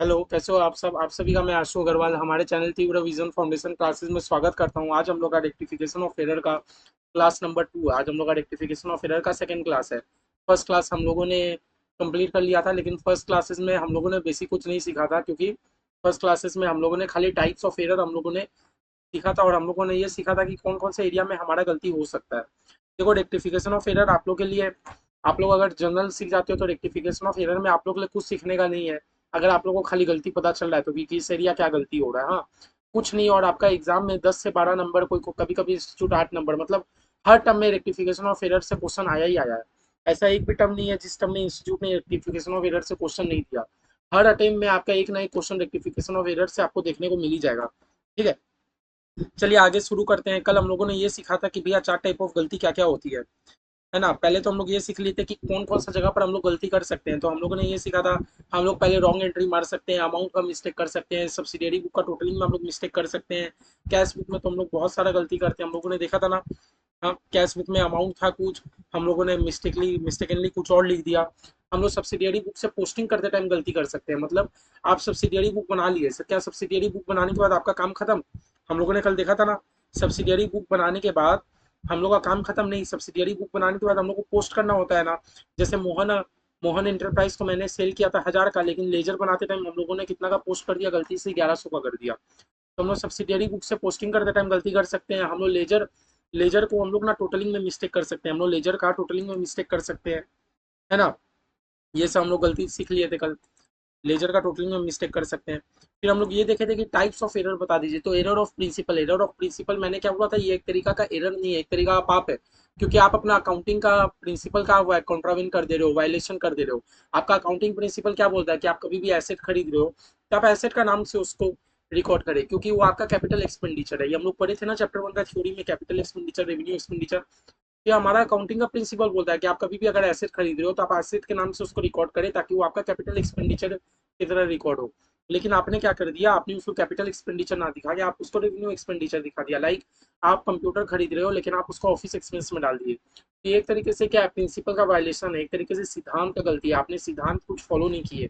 Hello, कैसे हो आप सब। आप सभी का मैं आशु अग्रवाल हमारे चैनल तीव्र विजन फाउंडेशन क्लासेस में स्वागत करता हूं। आज हम लोग का रेक्टिफिकेशन ऑफ एरर का क्लास नंबर 2। आज हम लोग का रेक्टिफिकेशन ऑफ एरर का सेकंड क्लास है। फर्स्ट क्लास हम लोगों ने कंप्लीट कर लिया था, लेकिन फर्स्ट क्लासेस में हम लोगों ने बेसिक कुछ नहीं सीखा था, क्योंकि फर्स्ट क्लासेस में हम लोगों ने खाली टाइप्स ऑफ एरर हम लोगों ने सीखा था, और हम लोगों ने ये सीखा था कि कौन कौन से एरिया में हमारा गलती हो सकता है। देखो, रेक्टिफिकेशन ऑफ एरर आप लोग के लिए, आप लोग अगर जनरल सीख जाते हो तो रेक्टिफिकेशन ऑफ एरर में आप लोग के लिए कुछ सीखने का नहीं है। अगर आप लोगों को खाली गलती पता चल रहा है तो कि किस एरिया क्या गलती हो रहा है, हाँ, कुछ नहीं। और आपका एग्जाम में 10 से 12 नंबर, कोई को कभी कभी इंस्टीट्यूट 8 नंबर, मतलब हर टर्म में रेक्टिफिकेशन ऑफ एरर से क्वेश्चन आया ही आया है। ऐसा एक भी टर्म नहीं है जिस टर्म में इंस्टीट्यूट ने रेक्टिफिकेशन ऑफ एरर से क्वेश्चन नहीं दिया। हर अटेम्प्ट में आपका एक ना एक क्वेश्चन रेक्टिफिकेशन ऑफ एरर से आपको देखने को मिल ही जाएगा। ठीक है, चलिए आगे शुरू करते हैं। कल हम लोगों ने ये सीखा था कि भैया 4 टाइप ऑफ गलती क्या क्या होती है ना। पहले तो हम लोग ये सीख लेते कि कौन कौन सा जगह पर हम लोग गलती कर सकते हैं। तो हम लोगों ने ये सीखा था, हम लोग पहले रॉन्ग एंट्री मार सकते हैं, अमाउंट का मिस्टेक कर सकते हैं, सब्सिडियरी बुक का टोटलिंग में हम लोग मिस्टेक कर सकते हैं, कैश बुक में तो हम लोग बहुत सारा गलती करते हैं। हम लोगों ने देखा था ना, हाँ, कैश बुक में अमाउंट था कुछ, हम लोगों ने मिस्टेकनली कुछ और लिख दिया। हम लोग सब्सिडियरी बुक से पोस्टिंग करते टाइम गलती कर सकते हैं। मतलब आप सब्सिडियरी बुक बना लिए सर, क्या सब्सिडियरी बुक बनाने के बाद आपका काम खत्म? हम लोगों ने कल देखा था ना, सब्सिडियरी बुक बनाने के बाद हम लोग का काम खत्म नहीं। सब्सिडियरी बुक बनाने के बाद हम लोग को पोस्ट करना होता है ना। जैसे मोहन मोहन इंटरप्राइज को मैंने सेल किया था 1000 का, लेकिन लेजर बनाते टाइम हम लोगों ने कितना का पोस्ट कर दिया, गलती से 1100 का कर दिया। तो हम लोग सब्सिडियरी बुक से पोस्टिंग करते टाइम गलती कर सकते हैं। हम लोग लेजर लेजर को हम लोग ना टोटलिंग में मिस्टेक कर सकते हैं, हम लोग लेजर का टोटलिंग में मिस्टेक कर सकते हैं, है ना। ये सब हम लोग गलती सीख लिए थे कल। लेजर का टोटलिंग में मिस्टेक कर सकते हैं। फिर हम लोग ये देखे थे कि टाइप्स ऑफ एरर बता दीजिए। तो error of principle, error of principle मैंने क्या बोला था, ये एक तरीका का एरर नहीं है, एक तरीका का पाप है। क्योंकि आप अपना अकाउंटिंग का प्रिंसिपल का कॉन्ट्राविन कर दे रहे हो, वायलेशन कर दे रहे हो। आपका अकाउंटिंग प्रिंसिपल क्या बोलता है कि आप कभी भी एसेट खरीद रहे हो तो आप एसेट का नाम से उसको रिकॉर्ड करें, क्योंकि वो आपका कैपिटल एक्सपेंडिचर है। ये हम लोग पढ़े थे ना चैप्टर 1 का थ्योरी में, कैपिटल एक्सपेंडिचर, रेवेन्यू एक्सपेंडिचर। ये हमारा अकाउंटिंग का प्रिंसिपल बोलता है कि आप कभी भी अगर एसेट खरीद रहे हो तो आप एसेट के नाम से उसको रिकॉर्ड करें, ताकि वो आपका कैपिटल एक्सपेंडिचर की तरह रिकॉर्ड हो। लेकिन आपने क्या कर दिया, आपने उसको कैपिटल एक्सपेंडिचर ना दिखा के आप उसको रेवेन्यू एक्सपेंडिचर दिखा दिया। लाइक आप कंप्यूटर खरीद रहे हो लेकिन आप उसको ऑफिस एक्सपेंस में डाल दिए। तो ये एक तरीके से क्या है, प्रिंसिपल का वायलेशन है, एक तरीके से सिद्धांत का गलती है। आपने सिद्धांत कुछ फॉलो नहीं किए,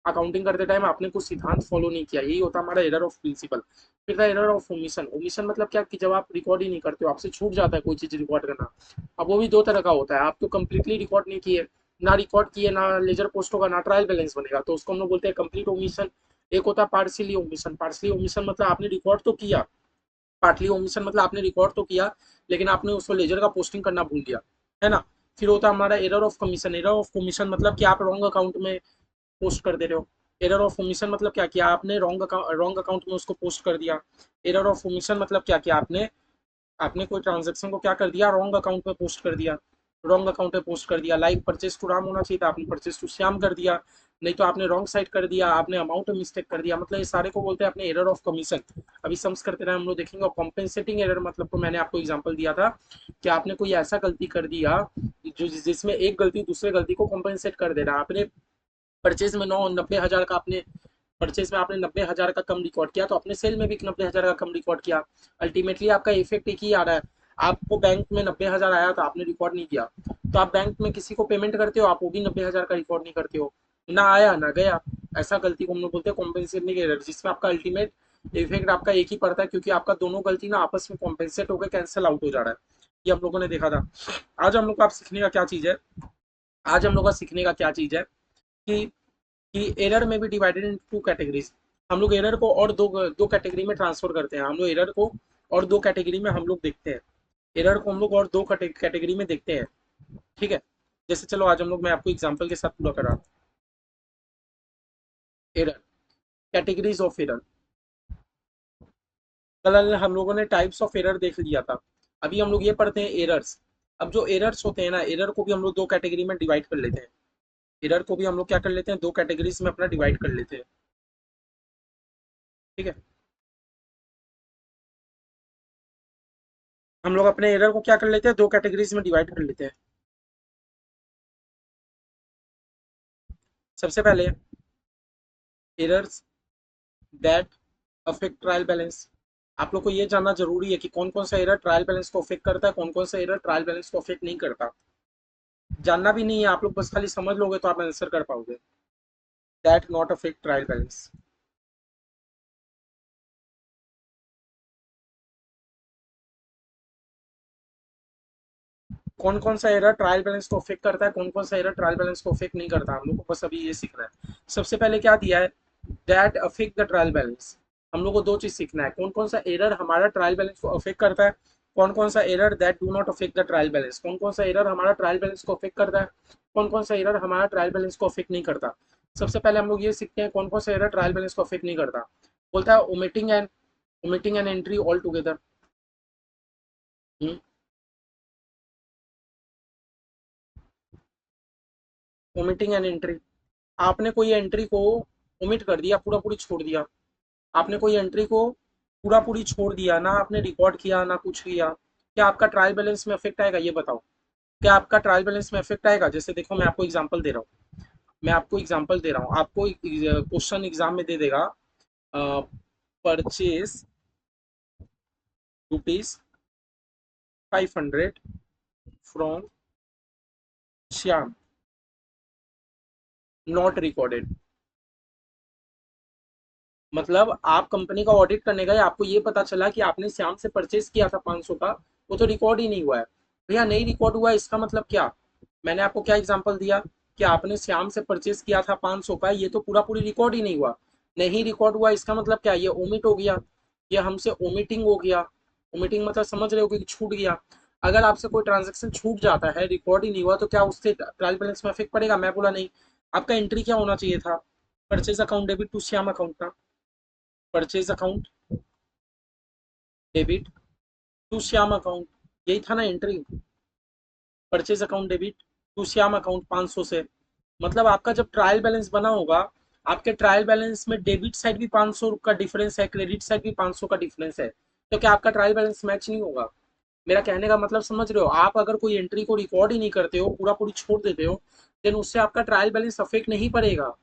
अकाउंटिंग करते टाइम आपने कुछ सिद्धांत फॉलो नहीं किया, यही होता है हमारा एरर ऑफ प्रिंसिपल। फिर था एरर ऑफ ओमिशन। ओमिशन मतलब क्या कि जब आप रिकॉर्ड ही नहीं करते हो, आपसे छूट जाता है कोई चीज रिकॉर्ड करना। अब वो भी दो तरह का होता है, आप तो कंप्लीटली रिकॉर्ड नहीं किए, ना रिकॉर्ड किए, ना लेजर पोस्ट होगा, ना ट्रायल बैलेंस बनेगा, तो उसको हम लोग बोलते हैं कंप्लीट ओमिशन। एक होता है पार्शियली ओमिशन। पार्शियली ओमिशन मतलब आपने रिकॉर्ड तो किया, पार्टली ओमिशन मतलब आपने रिकॉर्ड तो किया लेकिन आपने उसको लेजर का पोस्टिंग करना भूल गया, है ना। फिर होता है हमारा error of commission. Error of commission मतलब कि आप रॉन्ग अकाउंट में पोस्ट कर दे रहे हो। एरर ऑफ ओमिशन मतलब क्या किया आपने, रॉन्ग अकाउंट में उसको पोस्ट कर दिया। एरर ऑफ ओमिशन मतलब क्या किया आपने, आपने कोई ट्रांजेक्शन को क्या कर दिया, रॉन्ग अकाउंट पे पोस्ट कर दिया। रॉन्ग अकाउंट पे पोस्ट कर दिया, लाइक परचेज टू राम होना चाहिए था, आपने परचेज टू श्याम कर दिया। नहीं तो आपने रॉन्ग साइड कर दिया, आपने अमाउंट में मिस्टेक कर दिया। मतलब ये सारे को बोलते हैं अपने एरर ऑफ कमीशन। अभी सम्स करते रहे हम लोग देखेंगे। और कॉम्पेंसेटिंग एरर मतलब तो मैंने आपको एग्जांपल दिया था कि आपने कोई ऐसा गलती कर दिया जो जिसमें एक गलती दूसरे गलती को कॉम्पेंसेट कर दे रहा है। आपने परचेज में 90,000 का आपने, परचेज में आपने 90,000 का कम रिकॉर्ड किया, तो अपने सेल में भी 90,000 का कम रिकॉर्ड किया। अल्टीमेटली आपका इफेक्ट एक ही आ रहा है। आपको बैंक में 90,000 आया तो आपने रिकॉर्ड नहीं किया, तो आप बैंक में किसी को पेमेंट करते हो, आप वो भी 90,000 का रिकॉर्ड नहीं करते हो, ना आया ना गया। ऐसा गलती को हम लोग बोलते हैं कॉम्पेंसेटिंग एरर, जिसमें आपका अल्टीमेट इफेक्ट आपका एक ही पड़ता है, क्योंकि आपका दोनों गलती ना आपस में कॉम्पेंसेट होकर कैंसिल आउट हो जा रहा है। ये हम लोगों ने देखा था। आज हम लोग का आप सीखने का क्या चीज है, आज हम लोग का सीखने का क्या चीज है कि एरर में भी डिवाइडेड इन टू कैटेगरीज। हम लोग एरर को और दो दो कैटेगरी में ट्रांसफर करते हैं। हम लोग एरर को और दो कैटेगरी में हम लोग देखते हैं। एरर को हम लोग और दो कैटेगरी में देखते हैं। ठीक है, जैसे चलो आज हम लोग, मैं आपको एग्जांपल के साथ पूरा कर रहा हूँ। Error, categories of error. कल हम लोगों ने टाइप्स ऑफ एरर देख लिया था। अभी हम लोग ये पढ़ते हैं एरर्स। अब जो एरर्स होते हैं ना, एरर को भी हम लोग दो कैटेगरी में डिवाइड कर लेते हैं। एरर को भी हम लोग क्या कर लेते हैं, दो कैटेगरीज में अपना डिवाइड कर लेते हैं। ठीक है, हम लोग अपने एरर को क्या कर लेते हैं, दो कैटेगरीज में डिवाइड कर लेते हैं। सबसे पहले errors that affect trial balance. आप लोग को ये जानना जरूरी है कि कौन कौन सा एरर ट्रायल बैलेंस को अफेक्ट करता है, कौन कौन सा एरर ट्रायल बैलेंस को अफेक्ट नहीं करता। जानना भी नहीं है, आप लोग बस खाली समझ लोगे तो आप आंसर कर पाओगे। That not affect trial balance. कौन कौन सा एरर ट्रायल बैलेंस को अफेक्ट करता है, कौन कौन सा एरर ट्रायल बैलेंस को अफेक्ट नहीं करता, हम लोग को बस अभी ये सीखना है। सबसे पहले क्या दिया है, that affect the trial balance. हम लोग को दो चीज सीखना है, कौन कौन सा एरर हमारा ट्रायल बैलेंस को अफेक्ट करता है, कौन कौन सा error that do not affect the trial balance, कौन कौन सा एरर हमारा ट्रायल बैलेंस को अफेक्ट करता है, कौन कौन सा एरर हमारा ट्रायल बैलेंस को अफेक्ट नहीं करता। सबसे पहले हम लोग ये सीखते हैं कौन कौन सा एरर ट्रायल बैलेंस को अफेक्ट नहीं करता। बोलता है omitting an entry all together. Omitting an entry, आपने कोई एंट्री को ओमिट कर दिया, पूरा पूरी छोड़ दिया। आपने कोई एंट्री को पूरा पूरी छोड़ दिया, ना आपने रिकॉर्ड किया ना कुछ किया, क्या आपका ट्रायल बैलेंस में अफेक्ट आएगा, ये बताओ। क्या आपका ट्रायल बैलेंस में अफेक्ट आएगा। जैसे देखो मैं आपको एग्जांपल दे रहा हूँ, मैं आपको एग्जांपल दे रहा हूँ, आपको क्वेश्चन एग्जाम में दे देगा, purchase rupees 500 from Shyam, not recorded. मतलब आप कंपनी का ऑडिट करने गए, आपको ये पता चला कि आपने श्याम से परचेज किया था 500 का, वो तो रिकॉर्ड ही नहीं हुआ है। भैया नहीं रिकॉर्ड हुआ है, इसका मतलब क्या। मैंने आपको क्या एग्जांपल दिया कि आपने श्याम से परचेज किया था 500 का, ये तो पूरा पूरी रिकॉर्ड ही नहीं हुआ। नहीं रिकॉर्ड हुआ इसका मतलब क्या, ये ओमिट हो गया, ये हमसे ओमिटिंग हो गया। ओमिटिंग मतलब समझ रहे हो कि छूट गया। अगर आपसे कोई ट्रांजेक्शन छूट जाता है, रिकॉर्ड ही नहीं हुआ, तो क्या उससे ट्रायल बैलेंस में इफेक्ट पड़ेगा। मैं बोला नहीं। आपका एंट्री क्या होना चाहिए था, purchase account debit to Shyam account का, purchase account debit to Shyam account, यही था ना entry. Purchase account debit to Shyam account 500 से। मतलब आपका जब ट्रायल बैलेंस बना होगा, आपके ट्रायल बैलेंस में डेबिट साइड भी 500 का डिफरेंस है, क्रेडिट साइड भी 500 का डिफरेंस है, तो क्या आपका ट्रायल बैलेंस मैच नहीं होगा। मेरा कहने का मतलब समझ रहे हो। आप अगर कोई एंट्री को रिकॉर्ड ही नहीं करते हो, पूरा पूरी छोड़ देते हो, देन उससे आपका ट्रायल बैलेंस अफेक्ट नहीं पड़ेगा।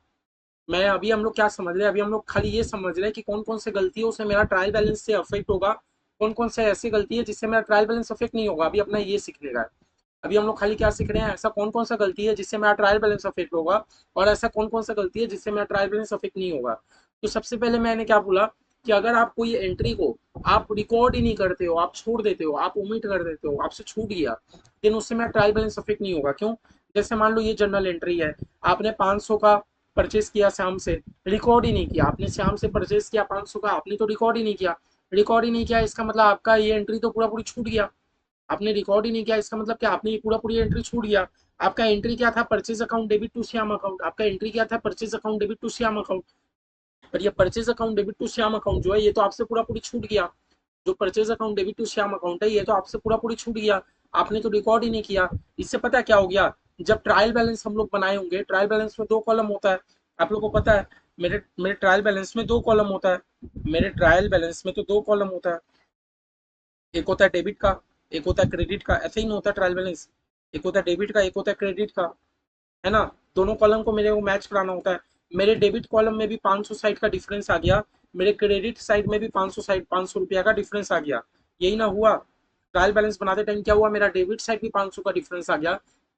मैं अभी हम लोग क्या समझ रहे हैं, अभी हम लोग खाली ये समझ रहे हैं कि कौन कौन से गलतियों से मेरा ट्रायल बैलेंस से अफेक्ट होगा, कौन कौन से ऐसी गलती है जिससे मेरा ट्रायल बैलेंस अफेक्ट नहीं होगा। अभी अपना ये सीखने का है। अभी हम लोग खाली क्या सीख रहे हैं, ऐसा कौन कौन सा गलती है जिससे मेरा ट्रायल बैलेंस अफेक्ट होगा, और ऐसा कौन कौन सा गलती है जिससे मेरा ट्रायल बैलेंस अफेक्ट नहीं होगा। तो सबसे पहले मैंने क्या बोला कि अगर आप कोई एंट्री को आप रिकॉर्ड ही नहीं करते हो, आप छोड़ देते हो, आप ओमिट कर देते हो, आपसे छूट गया, लेकिन उससे मेरा ट्रायल बैलेंस अफेक्ट नहीं होगा। क्यों। जैसे मान लो ये जनरल एंट्री है, आपने 500 का परचेज किया श्याम से, रिकॉर्ड ही नहीं किया। आपने श्याम से परचेज किया 500 का, आपने तो रिकॉर्ड ही नहीं किया। रिकॉर्ड ही नहीं किया इसका मतलब आपका ये एंट्री तो पूरा पूरी छूट गया। आपने रिकॉर्ड ही नहीं किया इसका मतलब क्या, आपने ये पूरा पूरी एंट्री छूट गया। आपका एंट्री क्या था, purchase account debit to Shyam account, आपका एंट्री क्या था, purchase account debit to Shyam account. पर ये purchase account debit to Shyam account जो है, ये तो आपसे पूरा पूरी छूट गया। जो purchase account debit to Shyam account है, ये तो आपसे पूरा पूरी छूट गया। आपने तो रिकॉर्ड ही नहीं किया। इससे पता है क्या हो गया, जब ट्रायल बैलेंस हम लोग बनाए होंगे, ट्रायल बैलेंस में दो कॉलम होता है। आप लोग को पता है, मेरे मेरे ट्रायल बैलेंस में दो कॉलम होता है। मेरे ट्रायल बैलेंस में तो दो कॉलम होता है, एक होता है डेबिट का, एक होता है क्रेडिट का। ऐसे ही नहीं होता ट्रायल बैलेंस, एक होता है डेबिट का, एक होता है क्रेडिट का, है ना। दोनों कॉलम को मेरे को मैच कराना होता है। मेरे डेबिट कॉलम में भी 500 साइड का डिफरेंस आ गया, मेरे क्रेडिट साइड में भी 500 साइड 500 रुपया का डिफरेंस आ गया। यही ना हुआ। ट्रायल बैलेंस बनाते टाइम क्या हुआ, मेरा डेबिट साइड भी 500 का डिफरेंस आ गया,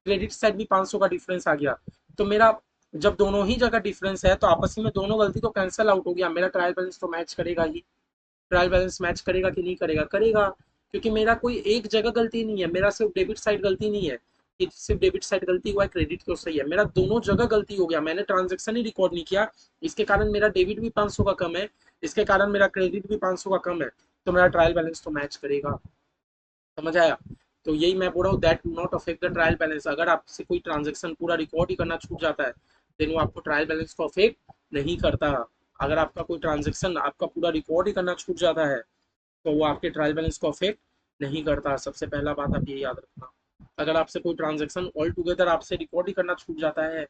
क्रेडिट साइड भी 500 का डिफरेंस आ गया। तो मेरा जब दोनों ही जगह डिफरेंस है, तो आपस में दोनों गलती तो कैंसिल आउट हो गया, मेरा ट्रायल बैलेंस तो मैच करेगा ही। ट्रायल बैलेंस मैच करेगा कि नहीं करेगा, करेगा। क्योंकि मेरा कोई एक जगह गलती नहीं है, मेरा सिर्फ डेबिट साइड गलती नहीं है कि सिर्फ डेबिट साइड गलती हुआ है, क्रेडिट तो सही है, मेरा दोनों जगह गलती हो गया। मैंने ट्रांजेक्शन ही रिकॉर्ड नहीं किया, इसके कारण मेरा डेबिट भी 500 का कम है, इसके कारण मेरा क्रेडिट भी 500 का कम है, तो मेरा ट्रायल बैलेंस तो मैच करेगा। समझ आया। तो यही मैं बोल रहा हूँ, that do not affect the trial balance. अगर आपसे कोई ट्रांजेक्शन पूरा रिकॉर्ड ही करना छूट जाता है, देन वो आपको ट्रायल बैलेंस को अफेक्ट नहीं करता। अगर आपका कोई ट्रांजेक्शन आपका पूरा रिकॉर्ड ही करना छूट जाता है, तो वो आपके ट्रायल बैलेंस को अफेक्ट नहीं करता। सबसे पहला बात आप ये याद रखना। अगर आपसे कोई ट्रांजेक्शन ऑल टुगेदर आपसे रिकॉर्ड ही करना छूट जाता है,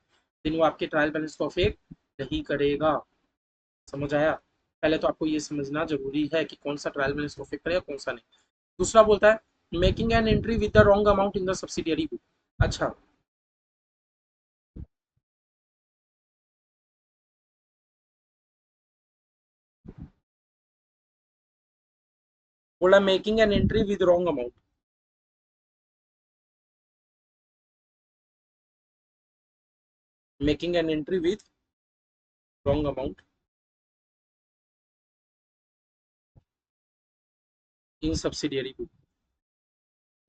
देन वो आपके ट्रायल बैलेंस को अफेक्ट नहीं करेगा। समझ आया। पहले तो आपको ये समझना जरूरी है कि कौन सा ट्रायल बैलेंस को अफेक्ट करेगा, कौन सा नहीं। दूसरा बोलता है making an entry with the wrong amount in the subsidiary book. अच्छा, बोला making an entry with wrong amount. Making an entry with wrong amount in subsidiary book.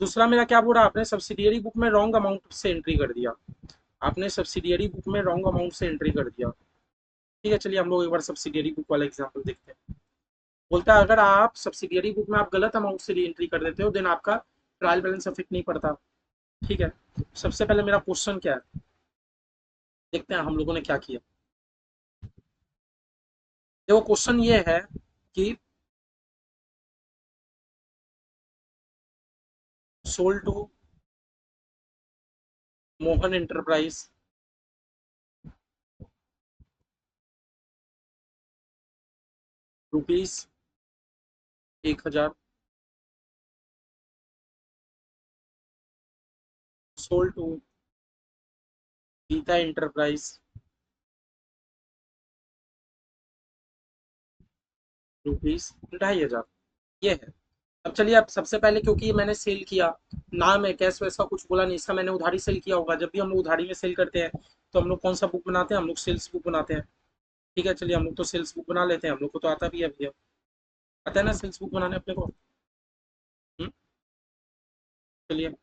दूसरा मेरा क्या बोल रहा, आपने सब्सिडियरी बुक में रॉन्ग अमाउंट से एंट्री कर दिया, आपने सब्सिडियरी बुक में रॉन्ग अमाउंट से एंट्री कर दिया। ठीक है, चलिए हम लोग एक बार सब्सिडियरी बुक वाला एग्जांपल देखते हैं। बोलता है अगर आप सब्सिडियरी बुक में आप गलत अमाउंट से री एंट्री कर देते हो देन आपका ट्रायल बैलेंस इफेक्ट नहीं पड़ता। ठीक है, सबसे पहले मेरा क्वेश्चन क्या है, देखते हैं हम लोगों ने क्या किया। देखो क्वेश्चन ये है कि sold to Mohan enterprise ₹1000, sold to Geeta enterprise ₹2500। ये है। अब चलिए, अब सबसे पहले क्योंकि ये मैंने सेल किया, नाम है कैश वैसा कुछ बोला नहीं, इसका मैंने उधारी सेल किया होगा। जब भी हम लोग उधारी में सेल करते हैं तो हम लोग कौन सा बुक बनाते हैं, हम लोग सेल्स बुक बनाते हैं। ठीक है, चलिए हम लोग तो सेल्स बुक बना लेते हैं, हम लोग को तो आता भी है भैया, आता है ना सेल्स बुक बनाने अपने को। हम्म, चलिए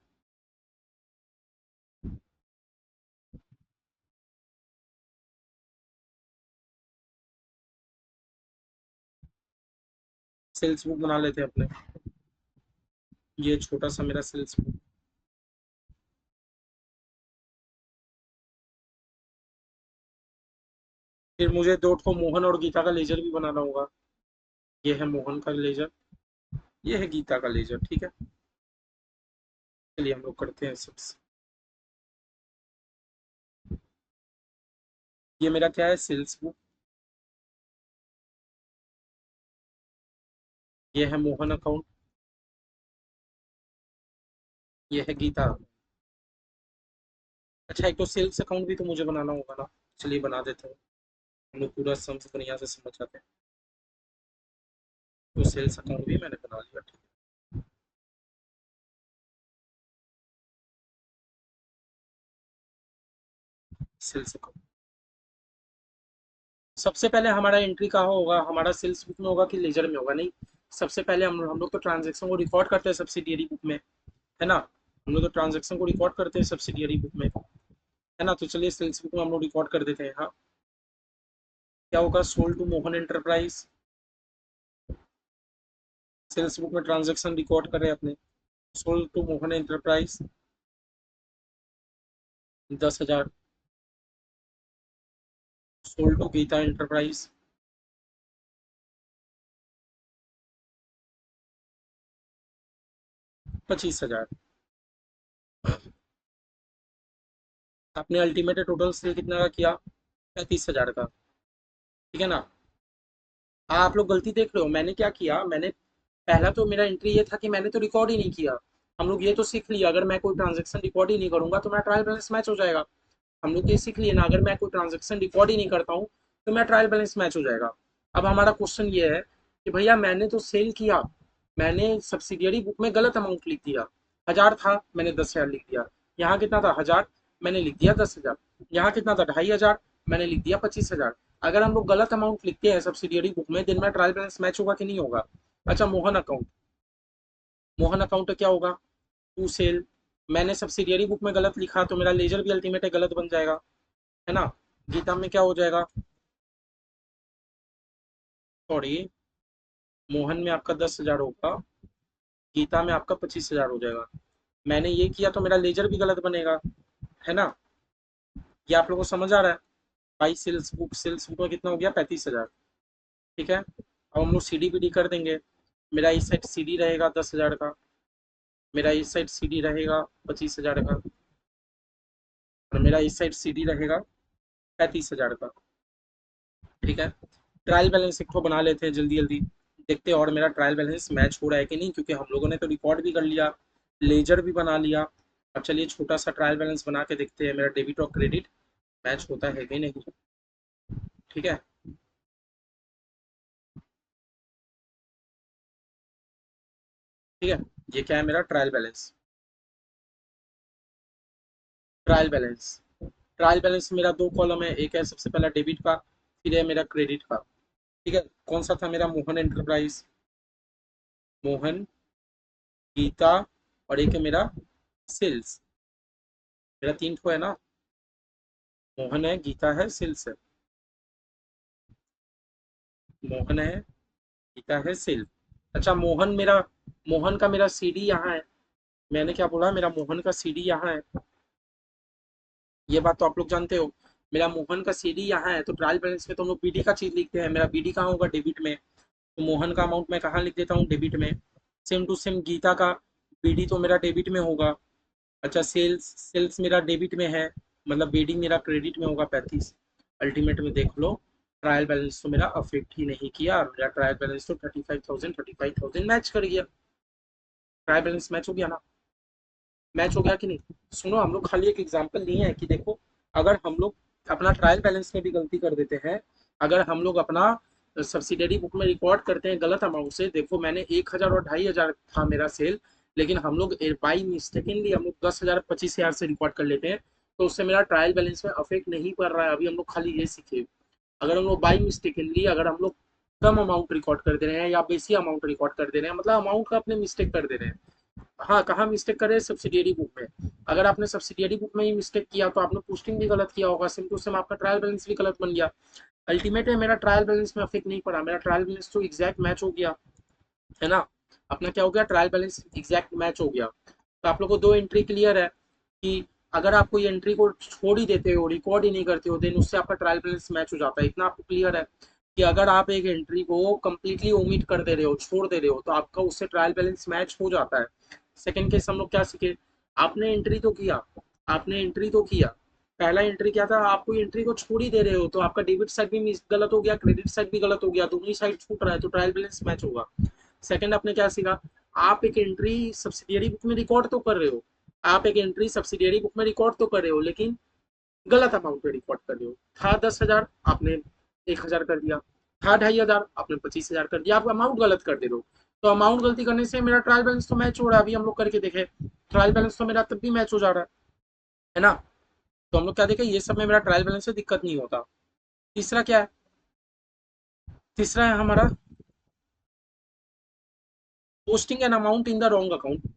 सेल्स बुक बना लेते हैं अपने। ये छोटा सा मेरा सेल्स बुक। फिर मुझे दो ठो मोहन और गीता का लेजर भी बनाना होगा। ये है मोहन का लेजर, ये है गीता का लेजर। ठीक है, चलिए हम लोग करते हैं सबसे। ये मेरा क्या है, सेल्स बुक। ये है मोहन अकाउंट, ये है गीता। अच्छा, एक तो सेल्स अकाउंट भी तो मुझे बनाना होगा ना, चलिए बना देते हैं। हम लोग पूरा सम्स बढ़िया से समझ जाते हैं। तो सेल्स अकाउंट भी मैंने बना लिया। ठीक है, सेल्स अकाउंट। सबसे पहले हमारा एंट्री कहाँ होगा, हमारा सेल्स बुक में होगा कि लेजर में होगा? नहीं, सबसे पहले हम लोग तो ट्रांजेक्शन को रिकॉर्ड करते हैं सब्सिडियरी बुक में, है ना। हम लोग तो ट्रांजेक्शन को रिकॉर्ड करते हैं सब्सिडियरी बुक में, है ना। तो चलिए सेल्स बुक में हम लोग रिकॉर्ड कर देते हैं। हाँ, क्या होगा, sold to Mohan enterprise. Sales book में ट्रांजेक्शन रिकॉर्ड कर रहे हैं अपने, sold to Mohan enterprise 10,000, sold to Geeta enterprise 25,000। आपने अल्टीमेट टोटल सेल कितना का किया, 35,000 का। ठीक है ना। आप लोग गलती देख रहे हो, मैंने क्या किया, मैंने पहला तो मेरा एंट्री ये था कि मैंने तो रिकॉर्ड ही नहीं किया। हम लोग ये तो सीख लिया अगर मैं कोई ट्रांजेक्शन रिकॉर्ड ही नहीं करूंगा तो मेरा ट्रायल बैलेंस मैच हो जाएगा। हम लोग ये सीख लिए ना, अगर मैं कोई ट्रांजेक्शन रिकॉर्ड ही नहीं करता हूँ तो मेरा ट्रायल बैलेंस मैच हो जाएगा। अब हमारा क्वेश्चन ये है कि भैया मैंने तो सेल किया, मैंने सब्सिडियरी बुक में गलत अमाउंट लिख दिया। 1000 था, मैंने 10,000 लिख दिया। यहाँ कितना था, 1000, मैंने लिख दिया 10,000। यहाँ कितना था, 2,500, मैंने लिख दिया 25,000। अगर हम लोग गलत अमाउंट लिखते हैं सब्सिडियरी बुक में दिन में ट्रायल बैलेंस मैच होगा कि नहीं होगा? अच्छा, मोहन अकाउंट, मोहन अकाउंट क्या होगा, टू सेल। मैंने सब्सिडियरी बुक में गलत लिखा तो मेरा लेजर भी अल्टीमेट गलत बन जाएगा, है ना। गीता में क्या हो जाएगा, सॉरी, मोहन में आपका 10,000 होगा, गीता में आपका 25,000 हो जाएगा। मैंने ये किया तो मेरा लेजर भी गलत बनेगा, है ना। ये आप लोगों को समझ आ रहा है। बाई सेल्स बुक में कितना हो गया, 35,000। ठीक है, अब हम लोग सी डी बी डी कर देंगे। मेरा इस साइड सी डी रहेगा 10,000 का, मेरा इस साइड सी डी रहेगा 25,000 का, और मेरा इस साइड सी डी रहेगा 35,000 का। ठीक है, ट्रायल बैलेंस एक तो बना लेते हैं जल्दी जल्दी, देखते हैं और मेरा ट्रायल बैलेंस मैच हो रहा है कि नहीं, क्योंकि हम लोगों ने तो रिकॉर्ड भी कर लिया, लेजर भी बना लिया। अब चलिए छोटा सा ट्रायल बैलेंस बना के देखते हैं मेरा डेबिट और क्रेडिट मैच होता है कि नहीं। ठीक है, ठीक है, ये क्या है मेरा trial balance. Trial balance, trial balance मेरा दो कॉलम है, एक है सबसे पहला डेबिट का, फिर है मेरा क्रेडिट का। ठीक है, कौन सा था मेरा? मोहन एंटरप्राइज, मोहन, गीता, और एक है मेरा सेल्स। मेरा 3 ठो है ना, मोहन है, गीता है, सेल्स है। मोहन है, गीता है, सेल्स। अच्छा, मोहन का मेरा सीडी यहाँ है। मैंने क्या बोला? मेरा मोहन का सीडी यहाँ है, ये बात तो आप लोग जानते हो। मेरा मोहन का सीडी यहाँ है, तो ट्रायल बैलेंस में तो हम लोग बीडी का चीज लिखते हैं। मेरा बीडी कहाँ होगा? डेबिट में। तो मोहन का अमाउंट मैं कहाँ लिख देता हूँ? डेबिट में। सेम टू सेम गीता का बीडी तो मेरा डेबिट में होगा। अच्छा, सेल्स सेल्स मेरा डेबिट में है, मतलब बीडी मेरा क्रेडिट में होगा 35। अल्टीमेट में देख लो, ट्रायल बैलेंस तो मेरा अफेक्ट ही नहीं किया। मेरा ट्रायल बैलेंस तो 35,000 मैच कर गया। ट्रायल बैलेंस मैच हो गया ना? मैच हो गया कि नहीं? सुनो, हम लोग खाली एक एग्जांपल लिए हैं कि देखो, अगर हम लोग अपना ट्रायल बैलेंस में भी गलती कर देते हैं, अगर हम लोग अपना सब्सिडरी बुक में रिकॉर्ड करते हैं गलत अमाउंट से, देखो मैंने 1,000 और 2,500 था मेरा सेल, लेकिन हम लोग बाई मिस्टेकनली हम लोग 10,000 25,000 से रिकॉर्ड कर लेते हैं, तो उससे मेरा ट्रायल बैलेंस में अफेक्ट नहीं पड़ रहा है। अभी हम लोग खाली ये सीखे, अगर हम लोग बाई मिस्टेकनली, अगर हम लोग कम अमाउंट रिकॉर्ड कर दे रहे हैं या बेसी अमाउंट रिकॉर्ड कर दे रहे हैं, मतलब अमाउंट का अपने मिस्टेक कर दे रहे हैं। हाँ, कहाँ मिस्टेक करे? सब्सिडियरी बुक में। अगर आपने सब्सिडियरी बुक में ही मिस्टेक किया तो आपने पोस्टिंग भी गलत किया होगा, सिम टू सिम आपका ट्रायल बैलेंस भी गलत बन गया। अल्टीमेट में मेरा ट्रायल बैलेंस में अफेक्ट नहीं पड़ा, मेरा ट्रायल बैलेंस तो एग्जैक्ट मैच हो गया, है ना? अपना क्या हो गया? ट्रायल बैलेंस एग्जैक्ट मैच हो गया। तो आप लोग को 2 एंट्री क्लियर है कि अगर आप कोई एंट्री को छोड़ ही देते हो, रिकॉर्ड ही नहीं करते हो, देन उससे आपका ट्रायल बैलेंस मैच हो जाता है। इतना आपको क्लियर है कि अगर आप एक एंट्री को कंप्लीटली ओमिट कर दे रहे हो, छोड़ दे रहे हो, तो आपका उससे ट्रायल बैलेंस मैच हो जाता है। सेकंड केस हम लोग क्या सीखे? आपने एंट्री तो किया, आपने एंट्री तो किया, पहला एंट्री क्या था? आप कोई एंट्री को छोड़ ही दे रहे हो, तो आपका डेबिट साइड भी गलत हो गया, क्रेडिट साइड भी गलत हो गया, दोनों ही साइड छूट रहा है, तो ट्रायल बैलेंस मैच होगा। सेकंड, आपने क्या सीखा? आप एक एंट्री सब्सिडियरी बुक में रिकॉर्ड तो कर रहे हो, आप एक एंट्री सब्सिडियरी बुक में रिकॉर्ड तो कर रहे हो, लेकिन गलत अमाउंट पे रिकॉर्ड कर रहे हो। था 10,000, आपने 1,000 कर दिया। था 2,500, आपने 25,000 कर दिया। आप अमाउंट गलत कर दे रहे हो। तो अमाउंट गलती करने से मेरा ट्रायल बैलेंस तो मैच हो रहा है। अभी हम लोग करके देखे, ट्रायल बैलेंस तो मेरा तब भी मैच हो जा रहा है ना? तो हम लोग क्या देखे, ये सब में मेरा ट्रायल बैलेंस से दिक्कत नहीं होता। तीसरा क्या है? तीसरा है हमारा posting an amount in the wrong account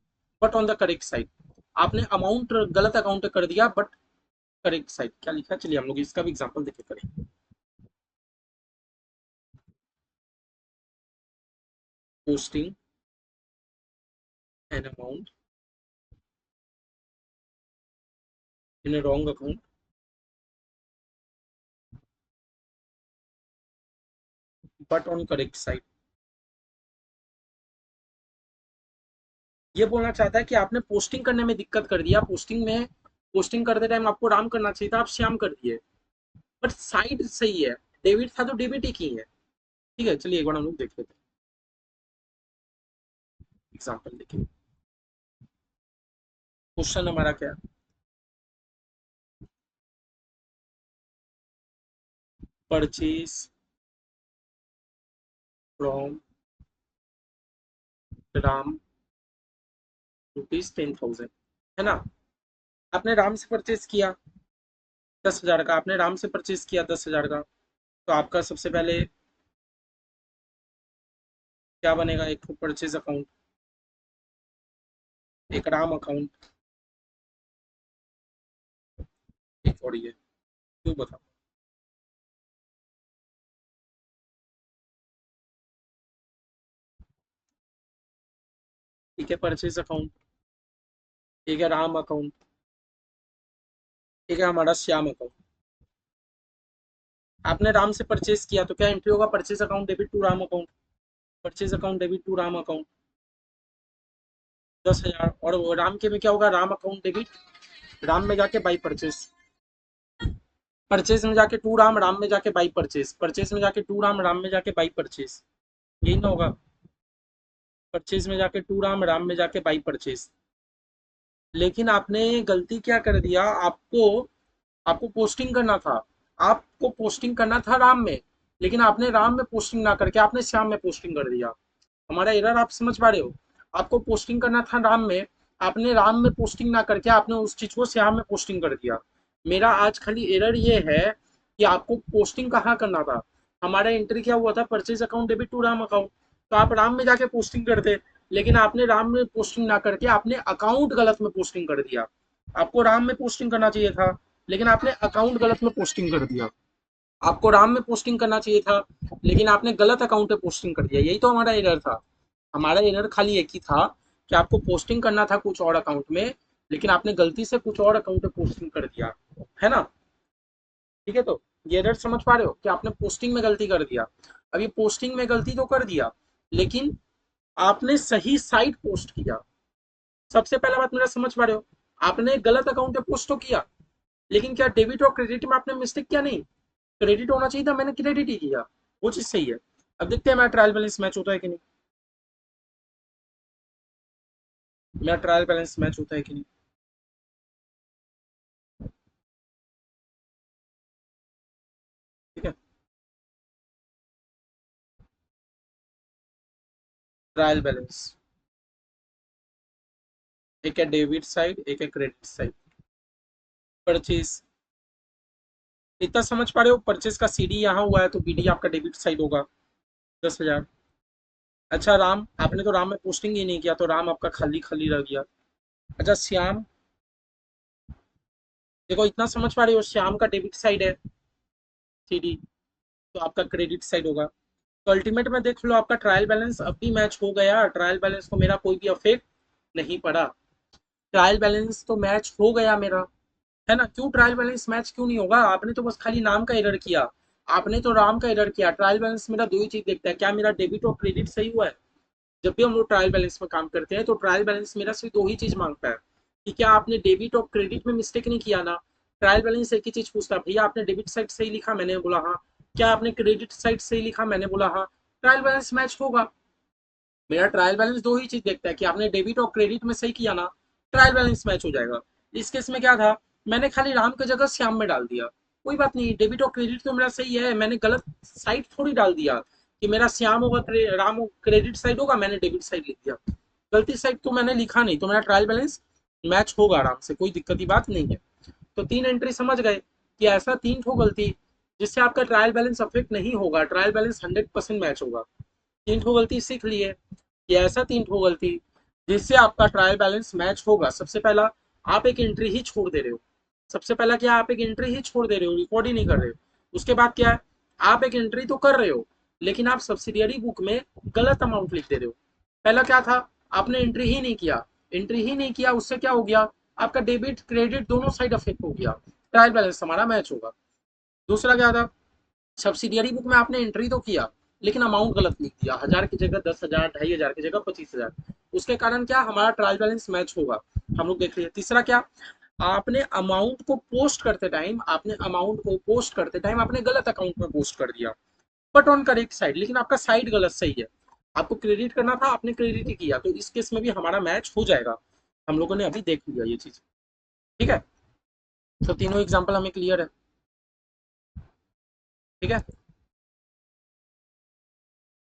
but on the correct side. आपने अमाउंट गलत अकाउंट कर दिया बट करेक्ट साइड। क्या लिखा? चलिए हम लोग इसका भी एग्जांपल देखे करें। Posting an amount in a wrong account but on correct side। ये बोलना चाहता है कि आपने पोस्टिंग करने में दिक्कत कर दिया। पोस्टिंग करते टाइम आपको राम करना चाहिए था, आप श्याम कर दिए, बट साइड सही है। डेबिट था तो डेबिट ही की है। ठीक है, चलिए एक बार हम लोग देख लेते हैं, एग्जाम्पल देखिए। क्वेश्चन हमारा क्या है? परचेज फ्रॉम राम ₹10,000, है ना? आपने राम से परचेज किया 10,000 का, आपने राम से परचेज किया 10,000 का, तो आपका सबसे पहले क्या बनेगा? एक परचेज अकाउंट, एक राम अकाउंट, एक और ये। क्यों बताओ? ठीक है, परचेज अकाउंट, एक है राम अकाउंट, एक है हमारा श्याम अकाउंट। आपने राम से परचेज किया तो क्या एंट्री होगा? Purchase account debit to Ram account, purchase account debit to Ram account 10,000। और वो राम के में क्या होगा? राम अकाउंट डेबिट, राम में जाके बाई परचेज, परचेज में जाके टू राम, राम में जाके बाई परचेज, परचेज में जाके टू राम, राम में जाके बाई परचेज, यही ना होगा? परचेज में जाके टू राम, राम में जाके बाई परचेज। लेकिन आपने गलती क्या कर दिया? आपको आपको पोस्टिंग करना था, आपको पोस्टिंग करना था राम में, लेकिन आपने राम में पोस्टिंग ना करके आपने श्याम में पोस्टिंग कर दिया। हमारा एरर आप समझ पा रहे हो? आपको पोस्टिंग करना था राम में, आपने राम में पोस्टिंग ना करके आपने उस चीज को श्याम में पोस्टिंग कर दिया। मेरा आज खाली एरर ये है कि आपको पोस्टिंग कहाँ करना था। हमारा एंट्री क्या हुआ था, purchase account debit to Ram account, तो आप राम में जाके पोस्टिंग करते, लेकिन आपने राम में पोस्टिंग ना करके आपने अकाउंट गलत में पोस्टिंग कर दिया। आपको राम में पोस्टिंग करना चाहिए था, लेकिन आपने अकाउंट गलत में पोस्टिंग कर दिया। आपको राम में पोस्टिंग करना चाहिए था, लेकिन आपने गलत अकाउंट पे पोस्टिंग कर दिया। यही तो हमारा एरर था। हमारा एरर खाली एक ही था कि आपको पोस्टिंग करना था कुछ और अकाउंट में, लेकिन आपने गलती से कुछ और अकाउंट पे पोस्टिंग कर दिया, है ना। ठीक है, तो ये एरर समझ पा रहे हो कि आपने पोस्टिंग में गलती कर दिया। अब ये पोस्टिंग में गलती तो कर दिया, लेकिन आपने सही साइट पोस्ट किया। सबसे पहला बात मेरा समझ पा रहे हो, आपने गलत अकाउंट पे पोस्ट तो किया, लेकिन क्या डेबिट और क्रेडिट में आपने मिस्टेक किया? नहीं, क्रेडिट होना चाहिए था, मैंने क्रेडिट ही किया, वो चीज सही है। अब देखते हैं मेरा ट्रायल बैलेंस मैच होता है कि नहीं। मेरा ट्रायल बैलेंस मैच होता है कि नहीं। ठीक है, ट्रायल बैलेंस, एक है डेबिट साइड, एक है क्रेडिट साइड। परचेज, इतना समझ पा रहे हो, परचेज का सीडी यहाँ हुआ है तो बीडी आपका डेबिट साइड होगा, 10,000। अच्छा राम, आपने तो राम में पोस्टिंग ही नहीं किया, तो राम आपका खाली खाली रह गया। अच्छा श्याम, देखो इतना समझ पा रहे हो, श्याम का डेबिट साइड है सीडी, तो आपका क्रेडिट साइड होगा। तो अल्टीमेट में देख लो, आपका ट्रायल बैलेंस अब भी मैच हो गया, ट्रायल बैलेंस को मेरा कोई भी अफेक्ट नहीं पड़ा। ट्रायल बैलेंस तो मैच हो गया मेरा, है ना। क्यों ट्रायल बैलेंस मैच क्यों नहीं होगा, आपने तो बस खाली नाम का एरर किया, आपने तो राम का एरर किया। ट्रायल बैलेंस मेरा दो ही चीज देखता है, क्या मेरा डेबिट और क्रेडिट सही हुआ है। जब भी हम लोग ट्रायल बैलेंस में काम करते हैं तो ट्रायल बैलेंस मेरा सिर्फ दो ही चीज मांगता है, कि क्या आपने डेबिट और क्रेडिट में मिस्टेक नहीं किया ना। ट्रायल बैलेंस एक ही चीज पूछता है, भैया आपने डेबिट साइड सही लिखा, मैंने बोला हाँ। क्या आपने क्रेडिट साइड सही लिखा, मैंने बोला हाँ। ट्रायल बैलेंस मैच होगा। मेरा ट्रायल बैलेंस दो ही चीज देखता है, कि आपने डेबिट और क्रेडिट में सही किया ना, ट्रायल बैलेंस मैच हो जाएगा। इस केस में क्या था, मैंने खाली राम की जगह श्याम में डाल दिया। कोई बात नहीं, डेबिट और क्रेडिट तो मेरा सही है, मैंने गलत साइड थोड़ी डाल दिया कि मेरा श्याम होगा राम क्रेडिट साइड होगा, मैंने डेबिट साइड लिख दिया। गलती साइड तो मैंने लिखा नहीं, तो मेरा ट्रायल बैलेंस मैच होगा आराम से, कोई दिक्कत की बात नहीं है। तो तीन एंट्री समझ गए कि ऐसा तीन ठो गलती जिससे आपका ट्रायल बैलेंस अफेक्ट नहीं होगा, ट्रायल बैलेंस 100% मैच होगा। तीन ठो गलती सीख लिए कि ऐसा तीन ठो गलती जिससे आपका ट्रायल बैलेंस मैच होगा। सबसे पहला, आप एक एंट्री ही छोड़ दे रहे हो। सबसे पहला क्या, आप एक एंट्री ही छोड़ दे रहे हो, रिकॉर्ड ही नहीं कर रहे हो। उसके बाद क्या है, आप एक एंट्री तो कर रहे हो, लेकिन आप सब्सिडियरी बुक में गलत अमाउंट लिख दे रहे हो। पहला क्या था, आपने एंट्री ही नहीं किया। एंट्री ही नहीं किया, उससे क्या हो गया, आपका डेबिट क्रेडिट दोनों साइड अफेक्ट हो गया, ट्रायल बैलेंस हमारा मैच होगा। दूसरा क्या था, सब्सिडियरी बुक में आपने एंट्री तो किया, लेकिन अमाउंट गलत लिख दिया, 1000 की जगह 10,000, 2,500 की जगह 25,000। उसके कारण क्या, हमारा ट्रायल बैलेंस मैच होगा। हम लोग देख लिए। तीसरा क्या, आपने अमाउंट को पोस्ट करते टाइम, आपने अमाउंट को पोस्ट करते टाइम आपने गलत अकाउंट में पोस्ट कर दिया, बट ऑन करेक्ट साइड, लेकिन आपका साइड गलत सही है। आपको क्रेडिट करना था, आपने क्रेडिट ही किया, तो इस केस में भी हमारा मैच हो जाएगा। हम लोगों ने अभी देख लिया ये चीज। ठीक है, तो तीनों एग्जाम्पल हमें क्लियर है। ठीक है,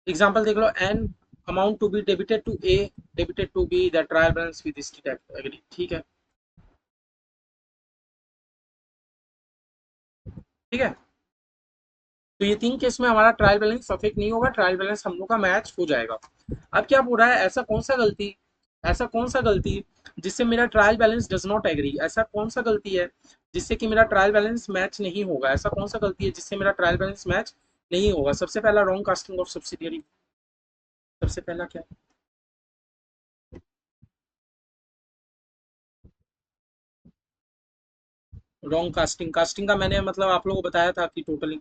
एग्जाम्पल देख लो, an amount to be debited to A, debited to B, the trial balance with agree. ठीक है, ठीक है। तो ये तीन केस में हमारा ट्रायल बैलेंस अफेक्ट नहीं होगा, ट्रायल बैलेंस हम लोग का मैच हो जाएगा। अब क्या बोल रहा है, ऐसा कौन सा गलती, ऐसा कौन सा गलती जिससे मेरा trial balance does not agree, ऐसा कौन सा गलती है जिससे कि मेरा ट्रायल बैलेंस मैच नहीं होगा, ऐसा कौन सा गलती है जिससे मेरा ट्रायल बैलेंस मैच नहीं होगा। सबसे पहला, रॉन्ग कास्टिंग ऑफ सब्सिडियरी। सबसे पहला क्या, रॉन्ग कास्टिंग। कास्टिंग का मैंने मतलब आप लोगों को बताया था कि टोटलिंग।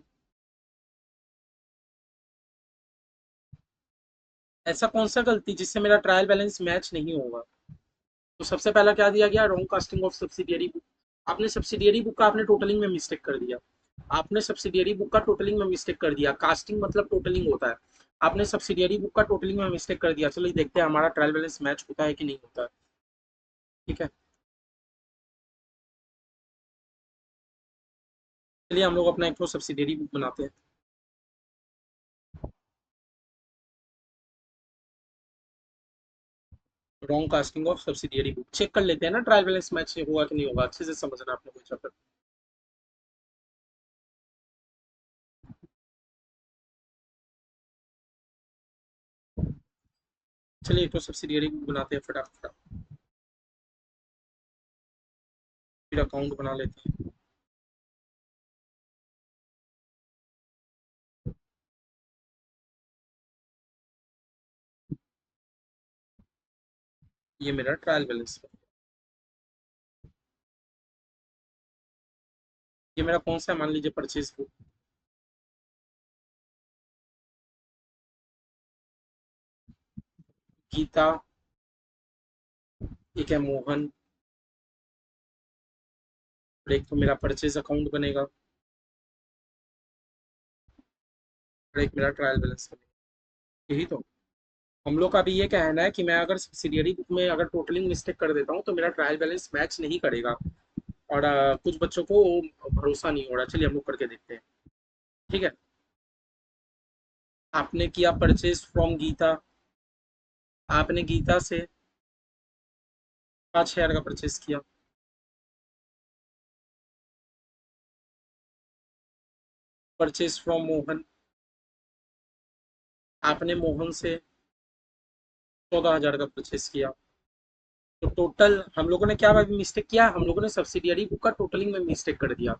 ऐसा कौन सा गलती जिससे मेरा ट्रायल बैलेंस मैच नहीं होगा। तो सबसे पहला क्या दिया गया, wrong casting of subsidiary book. आपने सब्सिडियरी बुक का आपने टोटलिंग में मिस्टेक कर दिया। आपने सब्सिडियरी बुक का टोटलिंग में मिस्टेक कर दिया, कास्टिंग मतलब टोटलिंग होता है। आपने सब्सिडियरी बुक का टोटलिंग में मिस्टेक कर दिया। चलो देखते हैं हमारा ट्रायल बैलेंस मैच होता है कि नहीं होता है। ठीक है, चलिए हम लोग अपना एक तो सब्सिडियरी बुक बनाते हैं। Wrong casting of subsidiary book check कर लेते हैं ना, ट्रायल बैलेंस मैच होगा कि नहीं होगा, अच्छे से समझना आपने कोई चक्कर। चलिए तो सब्सिडियरी बनाते हैं फटाफट, फिर अकाउंट बना लेते हैं। ये मेरा ट्रायल बैलेंस है। ये मेरा कौन सा है, मान लीजिए परचेज बुक। गीता, एक है मोहन, और एक तो मेरा परचेज अकाउंट बनेगा, और एक मेरा ट्रायल बैलेंस बनेगा। यही तो हम लोग का भी ये कहना है कि मैं अगर सब्सिडियरी बुक में अगर टोटलिंग मिस्टेक कर देता हूँ तो मेरा ट्रायल बैलेंस मैच नहीं करेगा। और कुछ बच्चों को भरोसा नहीं हो रहा, चलिए हम लोग करके देखते हैं। ठीक है, आपने किया परचेज फ्रॉम गीता, आपने गीता से 5,000 का परचेज किया। परचेज फ्रॉम मोहन, आपने मोहन से 14,000 का परचेज किया। तो टोटल हम लोगों ने क्या मिस्टेक किया, हम लोगों ने सब्सिडियरी बुक का टोटलिंग में मिस्टेक कर दिया।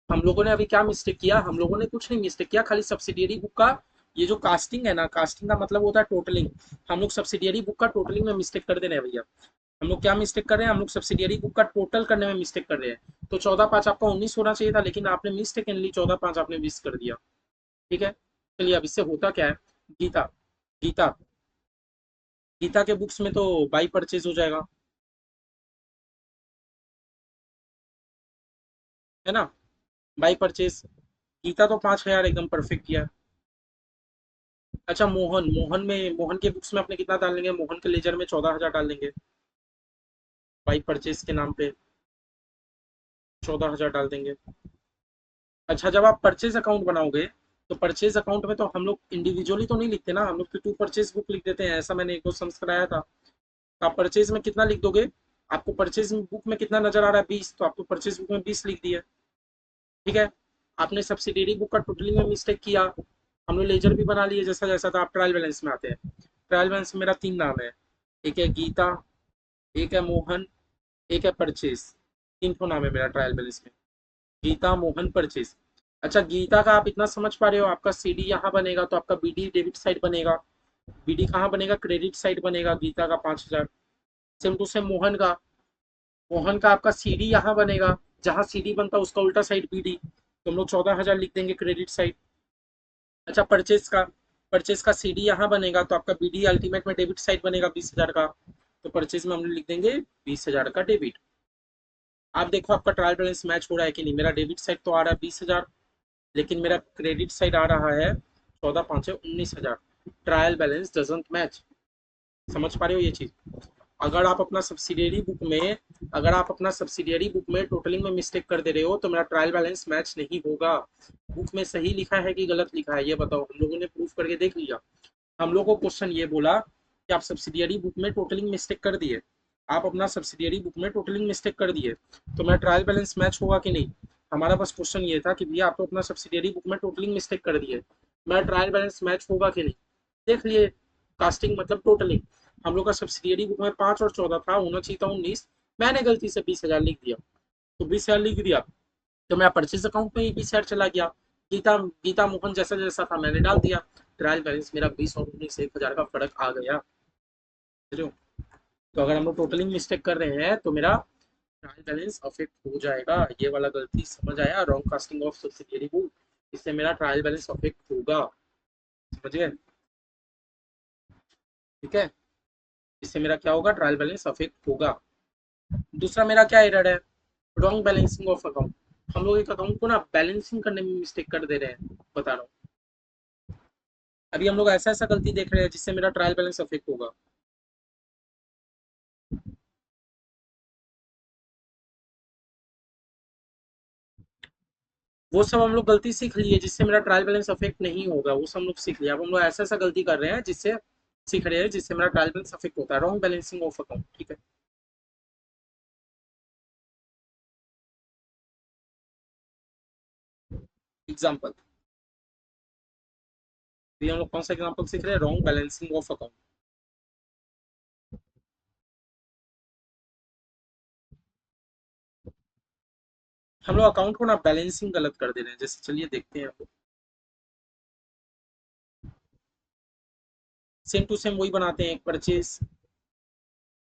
हम लोगों ने अभी क्या मिस्टेक किया, हम लोगों ने कुछ नहीं मिस्टेक किया, खाली सब्सिडियरी बुक का ये जो कास्टिंग है ना, कास्टिंग का मतलब होता है टोटलिंग। हम लोग सब्सिडियरी बुक का टोटलिंग में मिस्टेक कर दे रहे हैं भैया। हम लोग क्या मिस्टेक कर रहे हैं, हम लोग सब्सिडियरी बुक का टोटल करने में मिस्टेक कर रहे हैं। तो 14,500 आपका 19 होना चाहिए था, लेकिन आपने मिस्टेकनली 14,500 आपने 20 कर दिया। ठीक है, चलिए अब इससे होता क्या है। गीता, गीता, गीता के बुक्स में तो बाई परचेज हो जाएगा, है ना। बाई परचेज, गीता तो 5,000 एकदम परफेक्ट किया। अच्छा मोहन, मोहन के बुक्स में अपने कितना डाल लेंगे, मोहन के लेजर में 14,000 डाल देंगे। बाई परचेज के नाम पे 14,000 डाल देंगे। अच्छा जब आप परचेज अकाउंट बनाओगे, तो परचेज अकाउंट में तो हम लोग इंडिविजुअली तो नहीं लिखते ना, हम लोग तो टू परचेज बुक लिख देते हैं, ऐसा मैंने एक दो सम्स कराया था। तो आप परचेज में कितना लिख दोगे, आपको परचेज बुक में कितना नजर आ रहा है 20, तो आपको परचेज बुक में 20 लिख दिया। ठीक है, आपने सब्सिडियरी बुक का टोटलिंग में मिस्टेक किया, हम लोग लेजर भी बना लिए जैसा जैसा था। आप ट्रायल बैलेंस में आते हैं, ट्रायल बैलेंस में मेरा 3 नाम है, एक है गीता, एक है मोहन, एक है परचेज। 3 ठो नाम है मेरा ट्रायल बैलेंस में, गीता मोहन परचेज। अच्छा गीता का आप इतना समझ पा रहे हो, आपका सीडी यहाँ बनेगा तो आपका बीडी डेबिट साइड बनेगा। बीडी कहाँ बनेगा, क्रेडिट साइड बनेगा गीता का 5,000। सेम टू सेम मोहन का, मोहन का आपका सीडी यहाँ बनेगा, जहाँ सीडी बनता है उसका उल्टा साइड बीडी, तो हम लोग 14,000 लिख देंगे क्रेडिट साइड। अच्छा परचेज का, परचेज का सीडी यहाँ बनेगा तो आपका बीडी अल्टीमेट में डेबिट साइड बनेगा 20,000 का, तो परचेज में हम लोग लिख देंगे 20,000 का डेबिट। आप देखो आपका ट्रायल बैलेंस मैच हो रहा है कि नहीं, मेरा डेबिट साइड तो आ रहा है 20,000, लेकिन मेरा क्रेडिट साइड आ रहा है 14,519,000। Trial balance doesn't match. समझ पा रहे हो ये चीज। अगर आप अपना सब्सिडियरी बुक में, अगर आप अपना सब्सिडियरी बुक में टोटलिंग में मिस्टेक कर दे रहे हो तो मेरा ट्रायल बैलेंस मैच नहीं होगा। बुक में सही लिखा है कि गलत लिखा है ये बताओ, हम लोगों ने प्रूफ करके देख लिया। हम लोग को क्वेश्चन ये बोला कि आप सब्सिडियरी बुक में टोटलिंग मिस्टेक कर दिए, आप अपना सब्सिडियरी बुक में टोटलिंग मिस्टेक कर दिए, तो मेरा ट्रायल बैलेंस मैच होगा कि नहीं। हमारा बस क्वेश्चन ये था कि भैया आप तो अपना सब्सिडियरी बुक में टोटलिंग मिस्टेक कर दिए, मेरा ट्रायल बैलेंस मैच होगा कि नहीं। देख लिए, कास्टिंग मतलब टोटलिंग। हम लोग का सब्सिडियरी बुक में 5 और 14 था, होना चाहिए था 19, मैंने गलती से 20,000 लिख दिया। तो 20,000 लिख दिया तो मेरा परचेज अकाउंट में ही 20,000 चला गया। गीता, गीता मोहन जैसा जैसा था मैंने डाल दिया। ट्रायल बैलेंस मेरा 20 और 19 1,000 का फर्क आ गया। समझ रहे हो? तो अगर हम लोग टोटलिंग मिस्टेक कर रहे हैं तो मेरा ट्रायल बैलेंस अफेक्ट हो जाएगा। ये वाला गलती समझ आया, wrong casting of subsidiary book, इससे मेरा ट्रायल बैलेंस अफेक्ट होगा। समझ गए? ठीक है, इससे मेरा क्या होगा, ट्रायल बैलेंस अफेक्ट होगा। दूसरा मेरा क्या एरर है, रॉन्ग बैलेंसिंग ऑफ अकाउंट। हम लोग एक अकाउंट को ना बैलेंसिंग करने में मिस्टेक कर दे रहे हैं, बता रहा हूँ। अभी हम लोग ऐसा ऐसा गलती देख रहे हैं जिससे मेरा ट्रायल बैलेंस अफेक्ट होगा। वो सब हम लोग गलती सीख लिए जिससे मेरा ट्रायल बैलेंस अफेक्ट नहीं होगा, वो सब हम लोग सीख लिया। अब हम लोग ऐसा ऐसा गलती कर रहे हैं जिससे सीख रहे हैं जिससे मेरा ट्रायल बैलेंस अफेक्ट होता है, रॉन्ग बैलेंसिंग ऑफ अकाउंट। ठीक है, एग्जाम्पल, ये हम लोग कौन सा एग्जाम्पल सीख रहे हैं, रॉन्ग बैलेंसिंग ऑफ अकाउंट। हम लोग अकाउंट को ना बैलेंसिंग गलत कर दे रहे हैं। जैसे चलिए देखते हैं हम लोग, सेम टू सेम वही बनाते हैं, एक परचेज,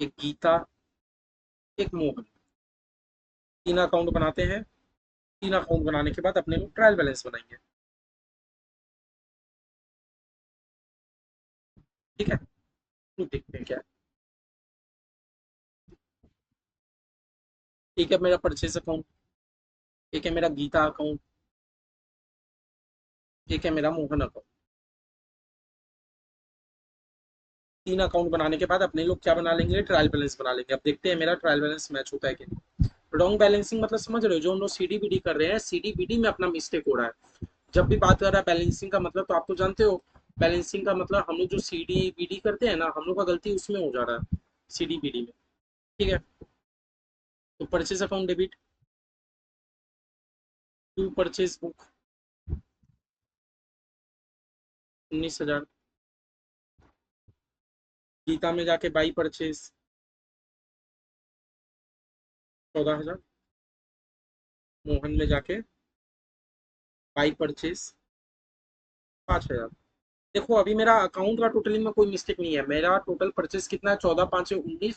एक गीता, एक मोहन, तीन अकाउंट बनाते हैं। तीन अकाउंट बनाने के बाद अपने लोग ट्रायल बैलेंस बनाएंगे। ठीक है, तो देखते हैं क्या है। एक है मेरा परचेज अकाउंट, एक है मेरा गीता अकाउंट, एक है मेरा मोहन अकाउंट। तीन अकाउंट बनाने के बाद अपने लोग क्या बना लेंगे, ट्रायल बैलेंस बना लेंगे। अब देखते हैं मेरा ट्रायल बैलेंस मैच होता है कि नहीं। रॉन्ग बैलेंसिंग मतलब समझ रहे हो, जो हम लोग सीडी बीडी कर रहे हैं, सीडी बीडी में अपना मिस्टेक हो रहा है। जब भी बात कर रहा है बैलेंसिंग का मतलब, तो आप तो जानते हो बैलेंसिंग का मतलब, हम लोग जो सीडी बीडी करते हैं ना, हम लोग का गलती उसमें हो जा रहा है, सीडी बीडी में। ठीक है, तो purchase account debit to purchase book 19,000, Geeta में जाके बाई परचेज 14,000, मोहन में जाके बाई परचेज 5,000। देखो अभी मेरा अकाउंट का टोटलिंग में कोई मिस्टेक नहीं है, मेरा टोटल परचेज कितना है, 14 5 19।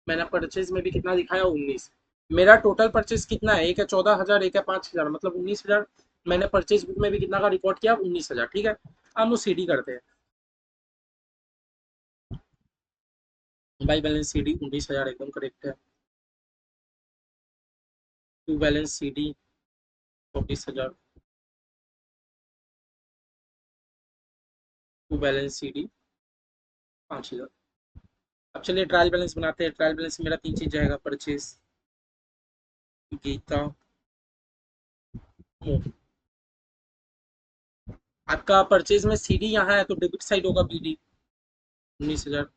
मैंने परचेज में भी कितना दिखाया, 19। मेरा टोटल परचेज कितना है, एक है 14,000, एक है 5,000, मतलब 19,000। मैंने परचेज बुक में भी कितना का रिकॉर्ड किया, 19,000। ठीक है, हम लोग सीडी करते हैं। बाई बैलेंस सीडी 19,000 एकदम करेक्ट है। To balance CD 24,000। To balance CD 5,000। अब चलिए ट्रायल बैलेंस बनाते हैं। ट्रायल बैलेंस में मेरा तीन चीज जाएगा, परचेज, गीता, मोहन। आपका परचेज में सीडी यहाँ है तो डेबिट साइड होगा बीडी 19,000।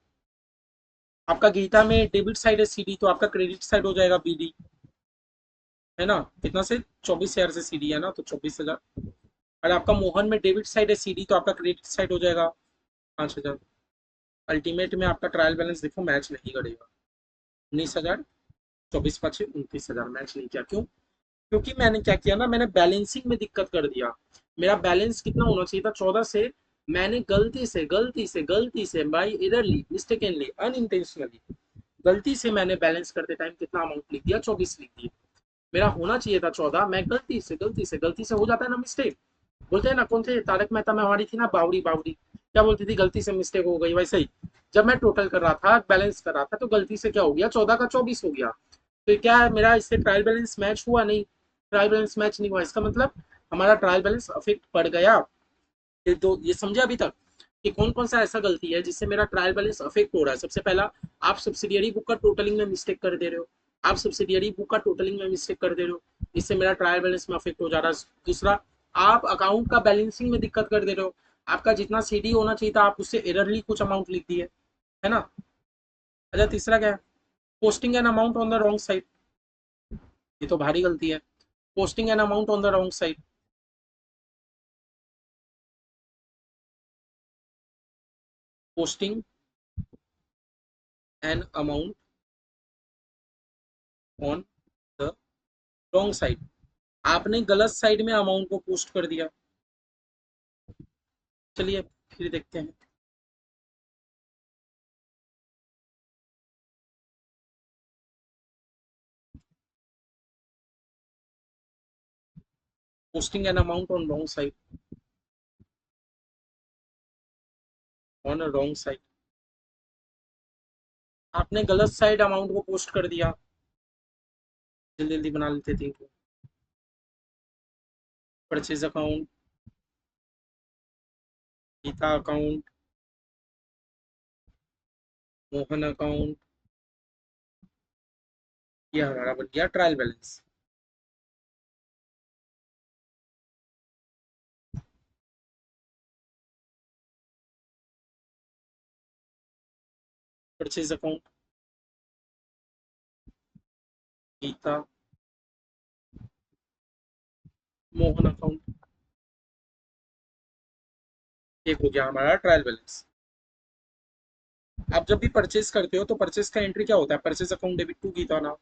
आपका गीता में डेबिट साइड है सीडी, तो आपका क्रेडिट साइड हो जाएगा बीडी, है ना। कितना से, 24,000 से सीडी है ना, तो 24,000। और आपका मोहन में डेबिट साइड है सीडी, तो आपका क्रेडिट साइड हो जाएगा 5,000। अल्टीमेट में आपका ट्रायल बैलेंस देखो मैच नहीं करेगा, 19,000, 24 5 29,000 मैच नहीं किया। क्यों? क्योंकि मैंने क्या किया ना, मैंने बैलेंसिंग में दिक्कत कर दिया। मेरा बैलेंस कितना होना चाहिए था, 14 से। मैंने गलती से बाई एररली, मिस्टेकनली, अनइंटेंशनली, गलती से मैंने बैलेंस करते टाइम कितना अमाउंट लिख दिया, 24 लिख दिया। मेरा होना चाहिए था 14, मैं गलती से हो जाता है ना मिस्टेक। बोलते हैं ना, कौन थे तारक मेहता में हमारी थी ना बावड़ी, बावड़ी क्या बोलती थी, गलती से मिस्टेक हो गई, वैसे ही जब मैं टोटल कर रहा था, बैलेंस कर रहा था, तो गलती से क्या हो गया, 14 का 24 हो गया। तो क्या है, मेरा इससे ट्रायल बैलेंस मैच हुआ नहीं। ट्रायल बैलेंस मैच नहीं हुआ, इसका मतलब हमारा ट्रायल बैलेंस अफेक्ट पड़ गया। ये समझे अभी तक कि कौन कौन सा ऐसा गलती है जिससे मेरा ट्रायल बैलेंस अफेक्ट हो रहा है। सबसे पहला, आप सब्सिडियरी बुक का टोटलिंग में मिस्टेक कर दे रहे हो। आप सब्सिडियरी बुक का टोटलिंग में मिस्टेक कर दे रहे हो, इससे मेरा ट्रायल बैलेंस में अफेक्ट हो जा रहा है। दूसरा, आप अकाउंट का बैलेंसिंग में दिक्कत कर दे रहे हो। आपका जितना सीडी होना चाहिए था, आप उससे एररली कुछ अमाउंट लिख दिए, है ना। अच्छा, तीसरा क्या है, posting an amount on the wrong side. ये तो भारी गलती है, posting an amount on the wrong side. Posting an amount on the wrong side, आपने गलत साइड में अमाउंट को पोस्ट कर दिया। चलिए फिर देखते हैं। Posting an amount on wrong side, on wrong side, आपने गलत साइड अमाउंट को पोस्ट कर दिया। जल्दी जल्दी बना लेते थे इनको। Purchase account, Geeta account, Mohan account, ये हमारा बन गया trial balance. Purchase account, Geeta, Mohan account, एक हो गया हमारा ट्रायल बैलेंस। आप जब भी परचेज करते हो तो परचेज का एंट्री क्या होता है, purchase account debit to Geeta ना।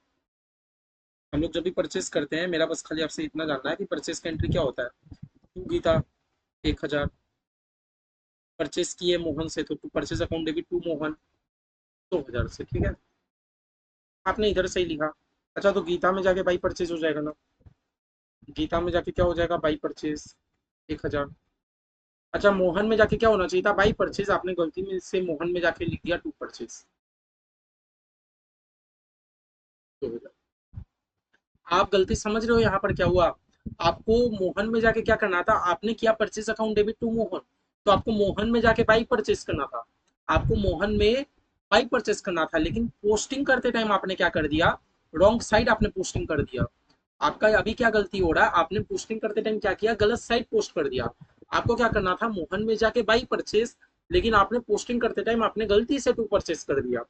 हम लोग जब भी परचेस करते हैं, मेरा बस खाली आपसे इतना जानना है कि परचेस का एंट्री क्या होता है। टू गीता 1000 परचेस किए मोहन से, तो to purchase account debit to Mohan 2000 से, ठीक है। आपने इधर से ही लिखा। अच्छा, तो गीता में जाके बाई परचेज हो जाएगा ना। गीता में जाके क्या हो जाएगा, बाई परचेज 1000। अच्छा, मोहन में जाके क्या होना चाहिए था, बाई परचेज, आपने गलती में से मोहन में जाके लिख दिया टू परचेज 2000। आप गलती समझ रहे हो यहाँ पर क्या हुआ। आपको मोहन में जाके क्या करना था, आपने किया purchase account debit to Mohan, तो आपको मोहन में जाके बाई परचेज करना था। आपको मोहन में बाई परचेज करना था, लेकिन पोस्टिंग करते टाइम आपने क्या कर दिया, रॉन्ग साइड आपने पोस्टिंग कर दिया। आपका अभी क्या गलती हो रहा है, आपने पोस्टिंग करते टाइम क्या किया, गलत साइड पोस्ट कर दिया। आपको क्या करना था, मोहन में जाके बाई परचेज, लेकिन आपने पोस्टिंग करते टाइम आपने गलती से टू परचेज कर दिया।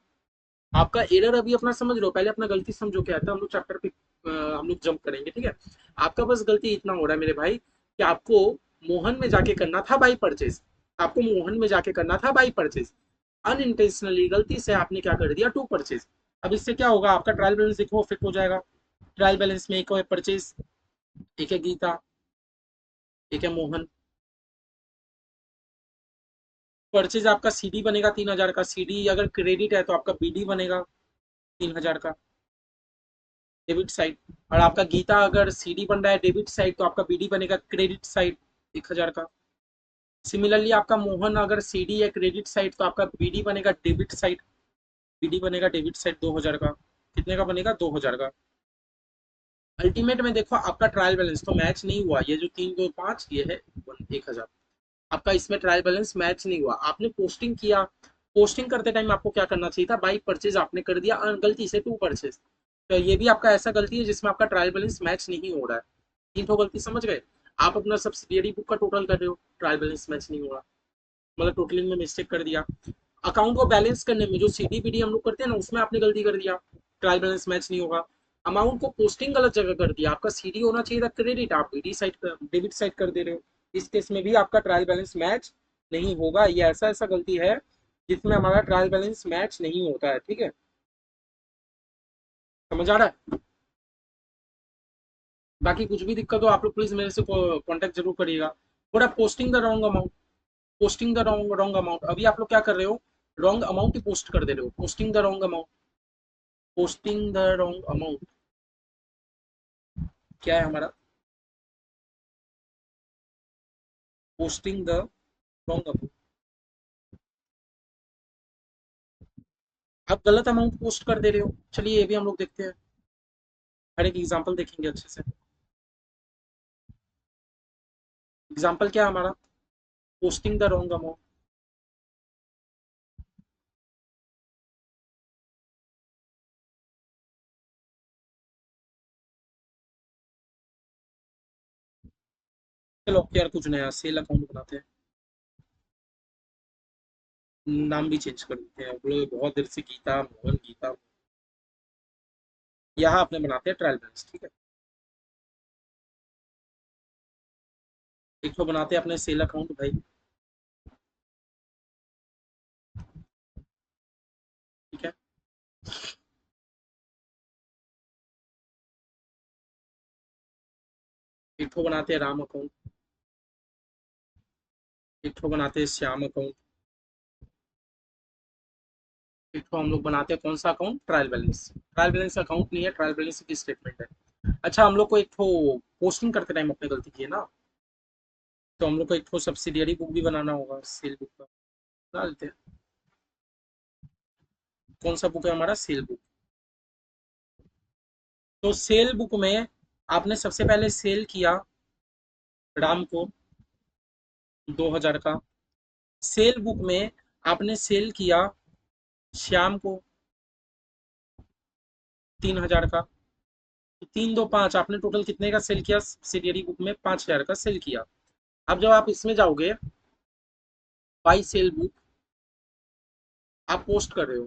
आपका एरर अभी अपना समझ लो, पहले अपना गलती समझो क्या था, हम लोग चैप्टर पे हम लोग जंप करेंगे, ठीक है। आपका बस गलती इतना हो रहा है मेरे भाई कि आपको मोहन में जाके करना था बाई परचेज। आपको मोहन में जाके करना था बाई परचेज, अनइंटेंशनली गलती से आपने क्या कर दिया, टू परचेज। अब इससे क्या होगा, आपका ट्रायल बैलेंस देखो फिट हो जाएगा। ट्रायल बैलेंस में एक है परचेज, एक है गीता, एक है मोहन। परचेज आपका सीडी बनेगा 3000 का, सीडी अगर क्रेडिट है तो आपका बीडी बनेगा 3000 का, डेबिट साइड। और आपका गीता अगर सीडी बन रहा है डेबिट साइड, तो आपका बीडी बनेगा क्रेडिट साइड 1000 का। सिमिलरली आपका मोहन अगर सीडी है क्रेडिट साइड, तो आपका बीडी बनेगा डेबिट साइड, बीडी बनेगा डेबिट साइड 2000 का। कितने का बनेगा, 2000 का। अल्टीमेट में देखो आपका ट्रायल बैलेंस तो मैच नहीं हुआ, ये जो 325 ये है 1000। आपका इसमें ट्रायल बैलेंस मैच नहीं हुआ, आपने पोस्टिंग किया। पोस्टिंग करते टाइम आपको क्या करना चाहिए था, बाई परचेज आपने कर दिया गलती से टू परचेज। तो ये भी आपका ऐसा गलती है जिसमें आपका ट्रायल बैलेंस मैच नहीं हो रहा है। तीन तो गलती समझ गए। आप अपना सब्सिडियरी बुक का टोटल कर रहे हो, ट्रायल बैलेंस मैच नहीं हो रहा, मतलब टोटलिंग में मिस्टेक कर दिया। अकाउंट को बैलेंस करने में जो सीडी पीडी हम लोग करते हैं ना, उसमें आपने गलती कर दिया, ट्रायल बैलेंस मैच नहीं होगा। अमाउंट को पोस्टिंग गलत जगह कर दिया, आपका सीडी होना चाहिए था क्रेडिट, आप बीडी साइड डेबिट साइड कर दे रहे हो। इस केस में भी आपका ट्रायल बैलेंस मैच नहीं होगा। ये ऐसा ऐसा गलती है जिसमें हमारा ट्रायल बैलेंस मैच नहीं होता है, ठीक है। समझ आ रहा है। बाकी कुछ भी दिक्कत हो आप लोग प्लीज मेरे से कांटेक्ट जरूर करिएगा। थोड़ा posting the wrong amount, posting the wrong wrong amount, अभी आप लोग क्या कर रहे हो, रॉन्ग अमाउंट ही पोस्ट कर दे रहे हो, posting the wrong amount, posting the wrong amount क्या है हमारा, पोस्टिंग द रॉन्ग अमाउंट। आप गलत अमाउंट पोस्ट कर दे रहे हो। चलिए ये भी हम लोग देखते हैं, हर एक एग्जांपल देखेंगे अच्छे से। एग्जांपल क्या है हमारा, पोस्टिंग द रॉन्ग अमाउंट। चलो यार कुछ नया सेल अकाउंट बनाते हैं, नाम भी चेंज कर देते हैं, बोले बहुत देर से गीता मोहन गीता। यहाँ अपने बनाते हैं ट्रायल बैलेंस, ठीक है। एक तो बनाते हैं अपने सेल अकाउंट भाई, ठीक है। एक तो बनाते हैं राम अकाउंट, एक तो बनाते हैं श्याम अकाउंट, एक तो हम लोग बनाते हैं कौन सा account, trial balance. Trial balance account नहीं है, ट्रायल बैलेंस की स्टेटमेंट है। अच्छा, हम लोग को एक तो पोस्टिंग करते टाइम अपने गलती की है ना, तो हम लोग को एक तो सब्सिडियरी बुक भी बनाना होगा, सेल बुक का बना लेते हैं। कौन सा बुक है हमारा, सेल बुक। तो सेल बुक में आपने सबसे पहले सेल किया राम को 2000 का। सेल बुक में आपने सेल किया श्याम को 3000 का। तो 3 2 5 आपने टोटल कितने का सेल किया, सब्सिडियरी बुक में 5000 का सेल किया। अब जब आप इसमें जाओगे, बाई सेल बुक आप पोस्ट कर रहे हो,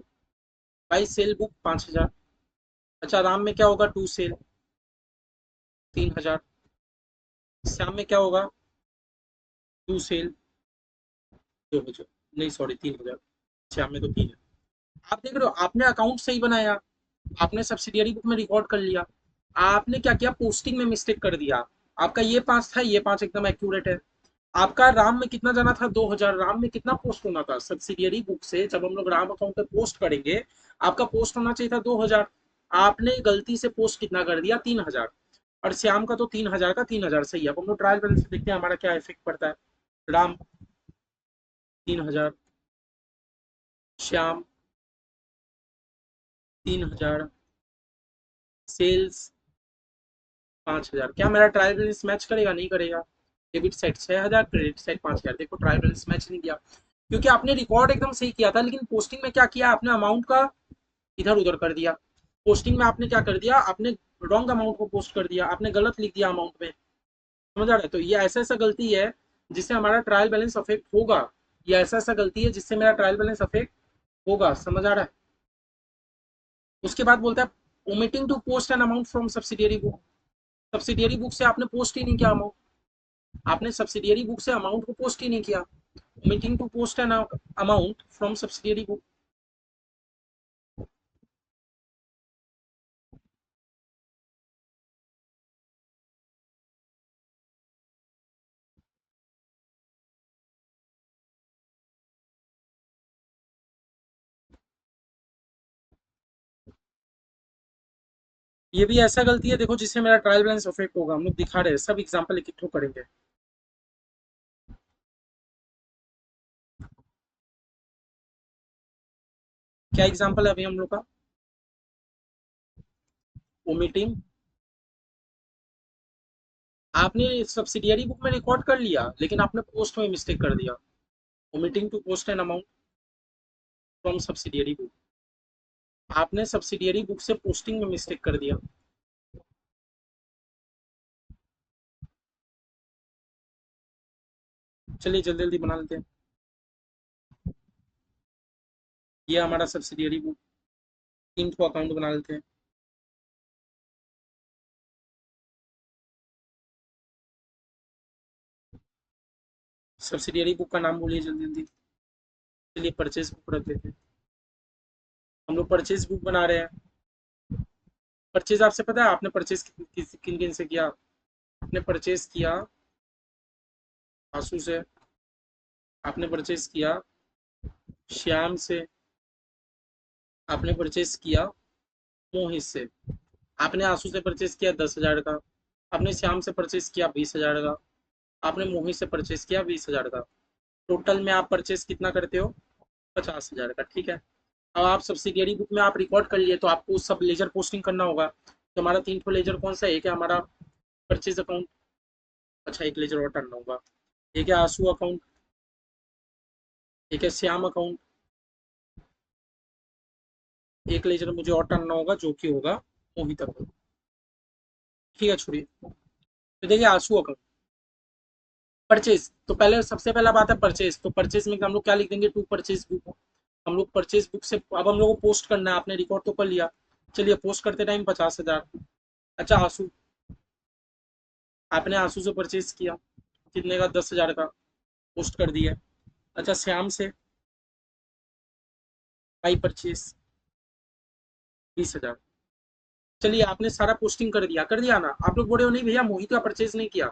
बाई सेल बुक 5000। अच्छा, राम में क्या होगा, टू सेल 3000। श्याम में क्या होगा, टू सेल 2000, नहीं सॉरी 3000। श्याम में तो 3 है। आप देख रहे हो, आपने अकाउंट सही बनाया, आपने सब्सिडियरी बुक में रिकॉर्ड कर लिया, आपने क्या किया, पोस्टिंग में मिस्टेक कर दिया। आपका ये 5 था, ये 5 एकदम एक्यूरेट है। आपका राम में कितना जाना था, 2000। राम में कितना पोस्ट होना था सब्सिडियरी बुक से, जब हम लोग राम अकाउंट पे पोस्ट करेंगे आपका पोस्ट होना चाहिए था 2000। आपने गलती से पोस्ट कितना कर दिया, 3000। और श्याम का तो 3000 का 3000 सही है। अब हम लोग ट्रायल बैलेंस से देखते हैं हमारा क्या इफेक्ट पड़ता है। राम 3000, श्याम 3000, सेल्स 5000। क्या मेरा ट्रायल बैलेंस मैच करेगा, नहीं करेगा। Debit side 6000, credit side 5000। देखो ट्रायल बैलेंस मैच नहीं किया, क्योंकि आपने रिकॉर्ड एकदम सही किया था, लेकिन पोस्टिंग में क्या किया आपने, अमाउंट का इधर उधर कर दिया। पोस्टिंग में आपने क्या कर दिया, आपने रॉन्ग अमाउंट को पोस्ट कर दिया, आपने गलत लिख दिया अमाउंट में। समझ आ रहा है। तो ये ऐसा ऐसा गलती है जिससे हमारा ट्रायल बैलेंस अफेक्ट होगा। ये ऐसा ऐसा गलती है जिससे मेरा ट्रायल बैलेंस अफेक्ट होगा। समझ आ रहा है। उसके बाद बोलता है omitting to post an amount from subsidiary book. Subsidiary book से आपने पोस्ट ही नहीं किया अमाउंट। आपने सब्सिडियरी बुक से अमाउंट को पोस्ट ही नहीं किया। Omitting to post an amount from subsidiary book. ये भी ऐसा गलती है देखो जिससे मेरा ट्रायल बैलेंस अफेक्ट होगा। हम लोग दिखा रहे हैं, सब एग्जांपल इकट्ठे करेंगे। क्या एग्जांपल है अभी हम लोग का, ओमिटिंग। आपने सब्सिडियरी बुक में रिकॉर्ड कर लिया, लेकिन आपने पोस्ट में मिस्टेक कर दिया। Omitting to post an amount from subsidiary book. आपने सब्सिडियरी बुक से पोस्टिंग में मिस्टेक कर दिया। चलिए जल्दी जल्दी बना लेते हैं। ये हमारा सब्सिडियरी बुक, 3 अकाउंट बना लेते हैं। सब्सिडियरी बुक का नाम बोलिए जल्दी जल्दी। चलिए परचेज बुक रख देते हैं। हम लोग परचेज बुक बना रहे हैं। परचेज आपसे पता है आपने परचेज किन किन से किया। आपने परचेज किया आंसू से, आपने परचेज किया श्याम से, आपने परचेज किया मोहित से। आपने आंसू से परचेज किया 10,000 का, आपने श्याम से परचेज किया 20,000 का, आपने मोहित से परचेज किया 20,000 का। टोटल में आप परचेज कितना करते हो, 50,000 का। ठीक है। अब आप सब्सिडियरी बुक में आप रिकॉर्ड कर लिए, तो आपको सब लेजर पोस्टिंग करना होगा। तो हमारा 3 लेजर कौन सा है, एक है हमारा परचेज अकाउंट। अच्छा एक लेजर और टर्न होगा, एक है आंसू अकाउंट, एक है श्याम अकाउंट, एक लेजर मुझे और टर्न होगा जो कि होगा मोहित अकाउंट। ठीक है छोड़िए। तो देखिए आंसू अकाउंट परचेज, तो पहले सबसे पहला बात है परचेज। तो परचेज में हम लोग क्या लिख देंगे, टू परचेज बुक। हम लोग परचेज बुक से अब हम लोग को पोस्ट करना है, आपने रिकॉर्ड तो कर लिया। चलिए पोस्ट करते टाइम 50,000। अच्छा आंसू, आपने आंसू से परचेज किया कितने का, 10,000 का, पोस्ट कर दिया। अच्छा श्याम से बाई परचेज 20,000। चलिए आपने सारा पोस्टिंग कर दिया ना। आप लोग बोले हो नहीं भैया मोहित का परचेज नहीं किया,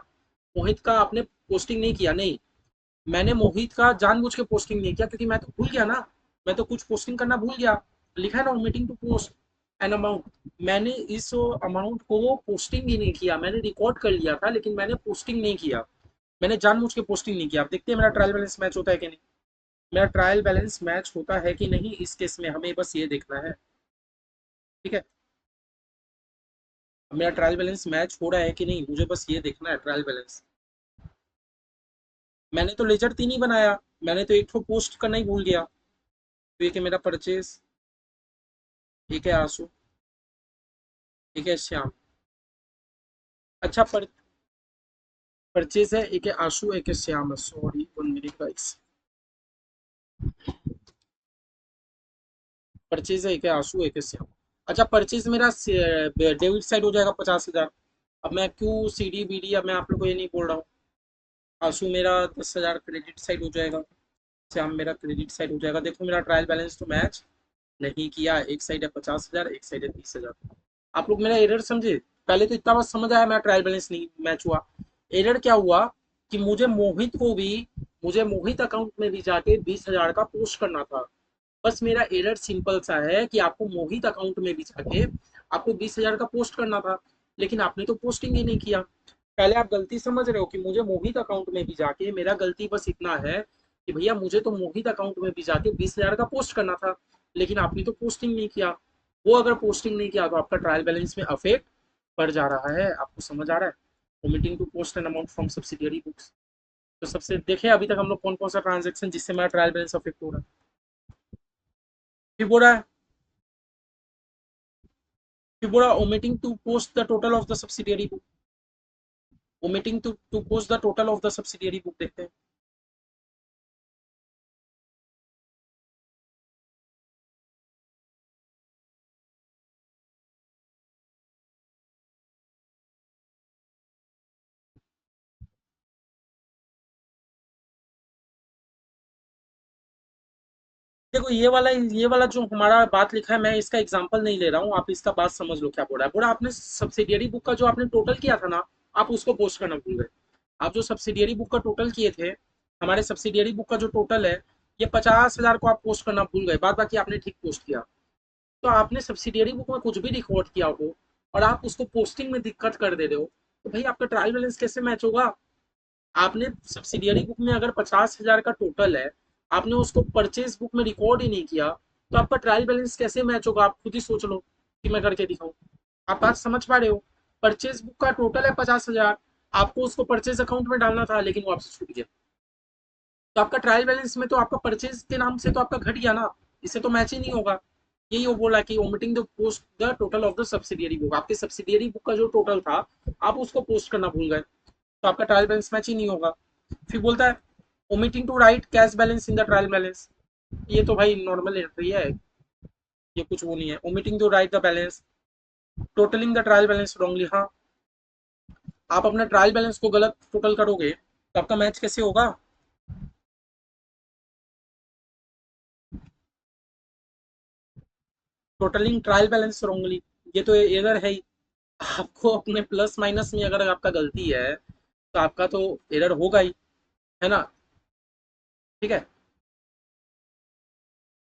मोहित का आपने पोस्टिंग नहीं किया। नहीं, मैंने मोहित का जानबूझ के पोस्टिंग नहीं किया, क्योंकि मैं तो भूल गया ना। मैं तो कुछ पोस्टिंग करना भूल गया। लिखा है ना omitting to post an amount. मैंने इस अमाउंट को पोस्टिंग ही नहीं किया, मैंने रिकॉर्ड कर लिया था लेकिन मैंने पोस्टिंग नहीं किया। मैंने जानबूझ के पोस्टिंग नहीं किया। आप देखते हैं मेरा ट्रायल बैलेंस मैच होता है कि नहीं। मेरा ट्रायल बैलेंस मैच होता है कि नहीं, इस केस में हमें बस ये देखना है। ठीक है। मेरा ट्रायल बैलेंस मैच हो रहा है कि नहीं, मुझे बस ये देखना है ट्रायल बैलेंस। मैंने तो लेजर 3 ही बनाया, मैंने तो एक तो पोस्ट करना ही भूल गया। तो एक है मेरा परचेज, एक है आंसू, एक है श्याम। अच्छा परचेज है, एक है आंसू एक है Shyam. Sorry 1 minute guys. Purchase है, एक है आंसू एक है श्याम। अच्छा परचेज मेरा डेबिट साइड हो जाएगा 50,000। अब मैं क्यों सी डी बी डी, अब मैं आप लोग को ये नहीं बोल रहा हूँ। आंसू मेरा 10,000 क्रेडिट साइड हो जाएगा, श्याम मेरा क्रेडिट साइड हो जाएगा। देखो मेरा ट्रायल बैलेंस तो मैच नहीं किया। एक साइड है 50,000, एक साइड है 30,000। आप लोग मेरा एरर समझे। पहले तो इतना बस समझ आया, मेरा ट्रायल बैलेंस नहीं मैच हुआ। एरर क्या हुआ कि मुझे मोहित अकाउंट में भी जाके 20,000 का पोस्ट करना था। बस मेरा एरर सिंपल सा है कि आपको मोहित अकाउंट में भी जाके आपको 20,000 का पोस्ट करना था, लेकिन आपने तो पोस्टिंग ही नहीं किया। पहले आप गलती समझ रहे हो कि मुझे मोहित अकाउंट में भी जाके, मेरा गलती बस इतना है कि भैया मुझे तो मोहित अकाउंट में भी जाके 20,000 का पोस्ट करना था, लेकिन आपने तो पोस्टिंग नहीं किया। वो अगर पोस्टिंग नहीं किया तो आपका ट्रायल बैलेंस में अफेक्ट पड़ जा रहा है। आपको समझ आ रहा है? Omitting to post an amount from subsidiary books. तो सबसे देखे अभी तक हम लोग कौन कौन सा ट्रांजेक्शन जिससे मेरा ट्रायल बैलेंस अफेक्ट हो रहा है। फिर बोल रहा है, फिर बोल रहा omitting to post the total of the subsidiary book. Omitting to post the total of the subsidiary book देखते हैं। देखो ये वाला जो हमारा बात लिखा है, मैं इसका एग्जांपल नहीं ले रहा हूँ, आप इसका बात समझ लो क्या बोल रहा है। बोला आपने सब्सिडियरी बुक का जो आपने टोटल किया था ना, आप उसको पोस्ट करना भूल गए। आप जो सब्सिडियरी बुक का टोटल किए थे, हमारे सब्सिडियरी बुक का जो टोटल है, ये 50,000 को आप पोस्ट करना भूल गए। बाद बाकी आपने ठीक पोस्ट किया। तो आपने सब्सिडियरी बुक में कुछ भी रिकॉर्ड किया हो और आप उसको पोस्टिंग में दिक्कत कर दे रहे हो, तो भाई आपका ट्रायल बैलेंस कैसे मैच होगा? आपने सब्सिडियरी बुक में अगर 50,000 का टोटल है, आपने उसको परचेज बुक में रिकॉर्ड ही नहीं किया, तो आपका ट्रायल बैलेंस कैसे मैच होगा? आप खुद ही सोच लो कि मैं करके दिखाऊं। आप बात समझ पा रहे हो? परचेज बुक का टोटल है 50,000, आपको उसको परचेज अकाउंट में डालना था, लेकिन वो आपसे छूट गया। तो आपका ट्रायल बैलेंस में तो आपका परचेज के नाम से तो आपका घट गया ना, इससे तो मैच ही नहीं होगा। यही वो बोला कि omitting the post the total of the subsidiary book, आपके सब्सिडियरी बुक का जो टोटल था, आप उसको पोस्ट करना भूल गए, तो आपका ट्रायल बैलेंस मैच ही नहीं होगा। फिर बोलता है omitting to write cash balance in the trial balance. ये तो भाई नॉर्मल एंट्री है, ये कुछ वो नहीं है। Omitting to write the balance, totalling the trial balance wrongly. हाँ, आप अपने ट्रायल बैलेंस को गलत टोटल करोगे तो आपका मैच कैसे होगा? टोटलिंग ट्रायल बैलेंस रॉन्गली, ये तो एरर है ही। आपको अपने प्लस माइनस में अगर आपका गलती है तो आपका तो एरर होगा ही, है ना? ठीक है।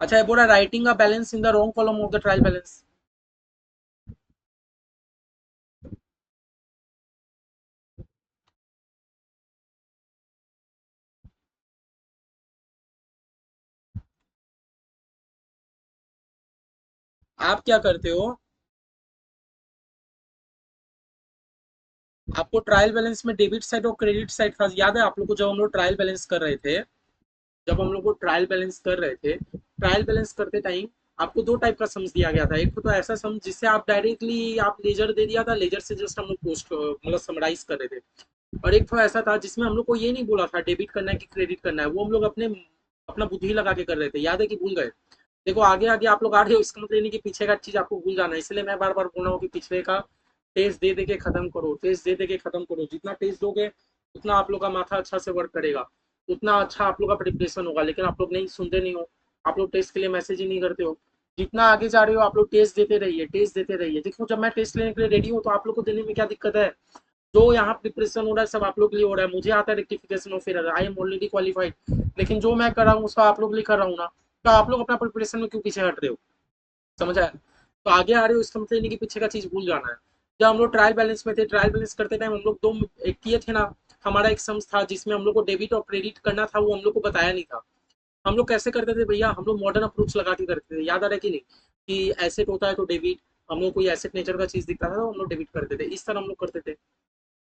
अच्छा, ये बोला writing a balance in the wrong column of the trial balance. आप क्या करते हो? आपको ट्रायल बैलेंस में डेबिट साइड और क्रेडिट साइड था, याद है आप लोग को? जब हम लोग ट्रायल बैलेंस कर रहे थे, जब हम लोग को ट्रायल बैलेंस कर रहे थे, ट्रायल बैलेंस करते टाइम आपको दो टाइप का सम्स दिया गया था। एक तो ऐसा सम जिससे आप डायरेक्टली आप लेजर दे दिया था, लेजर से जस्ट हम लोग पोस्ट मतलब समराइज कर रहे थे। और एक तो ऐसा था जिसमें हम लोग को ये नहीं बोला था डेबिट करना है कि क्रेडिट करना है, वो हम लोग अपने अपना बुद्धि लगा के कर रहे थे। याद है कि भूल गए? देखो आगे आगे आप लोग आ रहे हो, इसका मतलब नहीं कि पीछे का चीज आपको भूल जाना है। इसलिए मैं बार बार बोल रहा हूँ कि पिछले का टेस्ट दे दे के खत्म करो, टेस्ट दे दे के खत्म करो। जितना टेस्ट दोगे उतना आप लोग का माथा अच्छा से वर्क करेगा, उतना अच्छा आप लोग का प्रिपरेशन होगा। लेकिन आप लोग नहीं सुनते नहीं हो, आप लोग टेस्ट के लिए मैसेज ही नहीं करते हो। जितना आगे जा रहे हो आप लोग टेस्ट देते रहिए, टेस्ट देते रहिए। देखो जब मैं टेस्ट लेने के लिए रेडी हूँ तो आप लोग को देने में क्या दिक्कत है? जो यहाँ प्रिपरेशन हो रहा है सब आप लोग के लिए हो रहा है। मुझे आता है rectification of error, I am already qualified, लेकिन जो मैं कर रहा हूँ उसका आप लोग के लिए कर रहा हूँ ना। तो आप लोग अपना प्रिपरेशन में क्यों पीछे हट रहे हो? समझ आया? तो आगे आ रहे हो इसका मतलब नहीं कि पीछे का चीज भूल जाना है। जब हम लोग ट्रायल बैलेंस में थे, ट्रायल बैलेंस करते टाइम हम लोग दो एक किए थे ना। हमारा एक सम्स था जिसमें हम लोग को डेबिट और क्रेडिट करना था, वो हम लोग को बताया नहीं था। हम लोग कैसे करते थे भैया? हम लोग मॉडर्न अप्रोच लगा के करते थे, याद आ रहा है कि नहीं? कि एसेट होता है तो डेबिट, हम लोग कोई एसेट नेचर का चीज दिखता था तो हम लोग डेबिट करते थे, इस तरह हम लोग करते थे।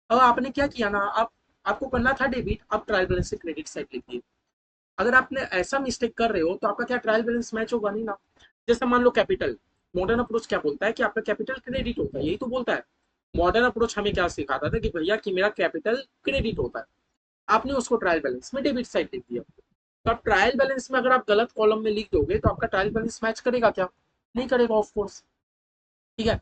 अब आपने क्या किया ना, आप आपको करना था डेबिट, आप ट्रायल बैलेंस से क्रेडिट साइड लिखिए। अगर आपने ऐसा मिस्टेक कर रहे हो तो आपका क्या ट्रायल बैलेंस मैच होगा नहीं ना। जैसे मान लो कैपिटल, मॉडर्न अप्रोच क्या बोलता है कि आपका कैपिटल क्रेडिट होता है, यही तो बोलता है। मॉडर्न अप्रोच हमें क्या सिखाता था कि भैया कि मेरा कैपिटल क्रेडिट होता है, आपने उसको ट्रायल बैलेंस में डेबिट साइड लिख दिया। तो आप ट्रायल बैलेंस में अगर आप गलत कॉलम में लिख दोगे तो आपका ट्रायल बैलेंस मैच करेगा क्या? नहीं करेगा ऑफ कोर्स। ठीक है।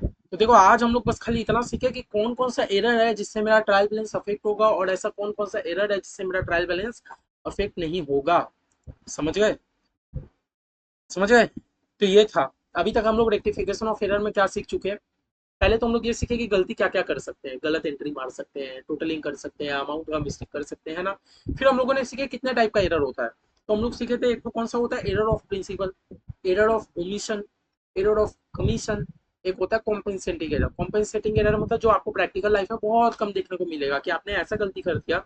तो देखो आज हम लोग बस खाली इतना सीखे कि कौन कौन सा एरर है जिससे मेरा ट्रायल बैलेंस अफेक्ट होगा, और ऐसा कौन कौन सा एरर है जिससे मेरा ट्रायल बैलेंस अफेक्ट नहीं होगा। समझ गए? समझ गए? तो ये था। अभी तक हम लोग रेक्टिफिकेशन ऑफ एरर में क्या सीख चुके हैं? पहले तो हम लोग ये सीखे कि गलती क्या क्या कर सकते हैं, गलत एंट्री मार सकते हैं, टोटलिंग कर सकते हैं, अमाउंट का मिस्टेक कर सकते हैं, है ना। फिर हम लोगों ने सीखे कितने टाइप का एरर होता है। तो हम लोग सीखे थे एक तो कौन सा होता है, error of principle, error of omission, error of commission, एक होता है कॉम्पेंसेटिंग एरर। कॉम्पेंसेटिंग एरर मतलब जो आपको प्रैक्टिकल लाइफ में बहुत कम देखने को मिलेगा, कि आपने ऐसा गलती कर दिया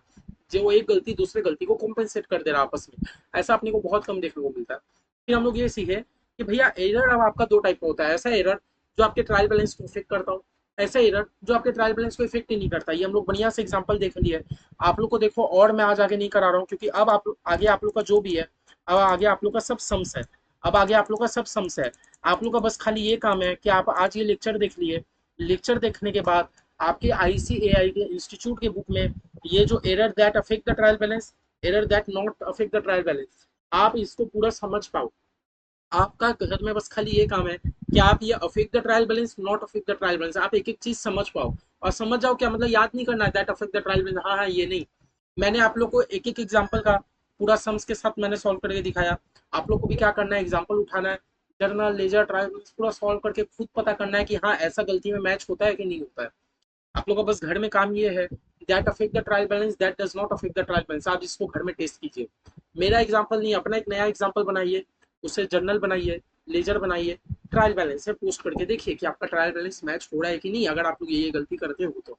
जो वो एक गलती दूसरे गलती को कॉम्पेंसेट कर दे रहा है आपस में, ऐसा अपने को बहुत कम देखने को मिलता है। फिर हम लोग ये सीखे कि भैया एरर अब आपका दो टाइप का होता है, ऐसा एरर जो आपके ट्रायल बैलेंस को इफेक्ट करता हो, ऐसा एरर जो आपके ट्रायल बैलेंस को इफेक्ट ही नहीं करता। ये हम लोग बढ़िया से एग्जांपल देख लिए आप लोग को। देखो और मैं आज आगे नहीं करा रहा हूँ, क्योंकि अब आप आगे आप लोग का जो भी है, अब आगे आप लोग का सब सम्स है, अब आगे आप लोग का सब सम्स है। आप लोग का बस खाली ये काम है कि आप आज ये लेक्चर देख लिए, लेक्चर देखने के बाद आपके आईसीएआई के इंस्टीट्यूट के बुक में ये जो error that affect the trial balance, error that not affect the trial balance, आप इसको पूरा समझ पाओ। आपका घर में बस खाली ये काम है कि आप ये affect the trial balance, not affect the trial balance, आप एक एक चीज समझ पाओ। और समझ जाओ क्या मतलब, याद नहीं करना है that affect the trial balance, हाँ हाँ ये नहीं। मैंने आप लोग को एक एक एग्जांपल का पूरा सम्स के साथ मैंने सॉल्व करके दिखाया। आप लोग को भी क्या करना है, एग्जांपल उठाना है, जर्नल लेजर ट्रायल बैलेंस पूरा सॉल्व करके खुद पता करना है कि हाँ ऐसा गलती में मैच होता है कि नहीं होता है। आप लोग का बस घर में काम ये है, that affect the trial balance, that does not affect the trial balance, आप इसको घर में टेस्ट कीजिए। मेरा एग्जांपल नहीं, अपना एक नया एग्जांपल बनाइए, उससे जर्नल बनाइए, लेजर बनाइए, ट्रायल बैलेंस से पोस्ट करके देखिए कि आपका ट्रायल बैलेंस मैच हो रहा है कि नहीं। अगर आप लोग ये गलती करते हो तो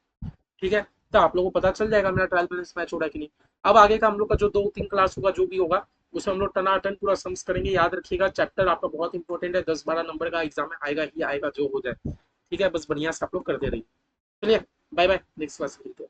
ठीक है, तो आप लोगों को पता चल जाएगा मेरा ट्रायल बैलेंस मैच हो रहा है कि नहीं। अब आगे का हम लोग का जो 2-3 क्लास होगा जो भी होगा, उसमें हम लोग टनाटन पूरा सम्स करेंगे। याद रखिएगा चैप्टर आपका बहुत इंपॉर्टेंट है, 10-12 नंबर का एग्जाम में आएगा ही आएगा जो हो जाए। ठीक है, बस बढ़िया से आप लोग करते रहिए। चलिए बाय बाय, नेक्स्ट क्लास मिलते हैं।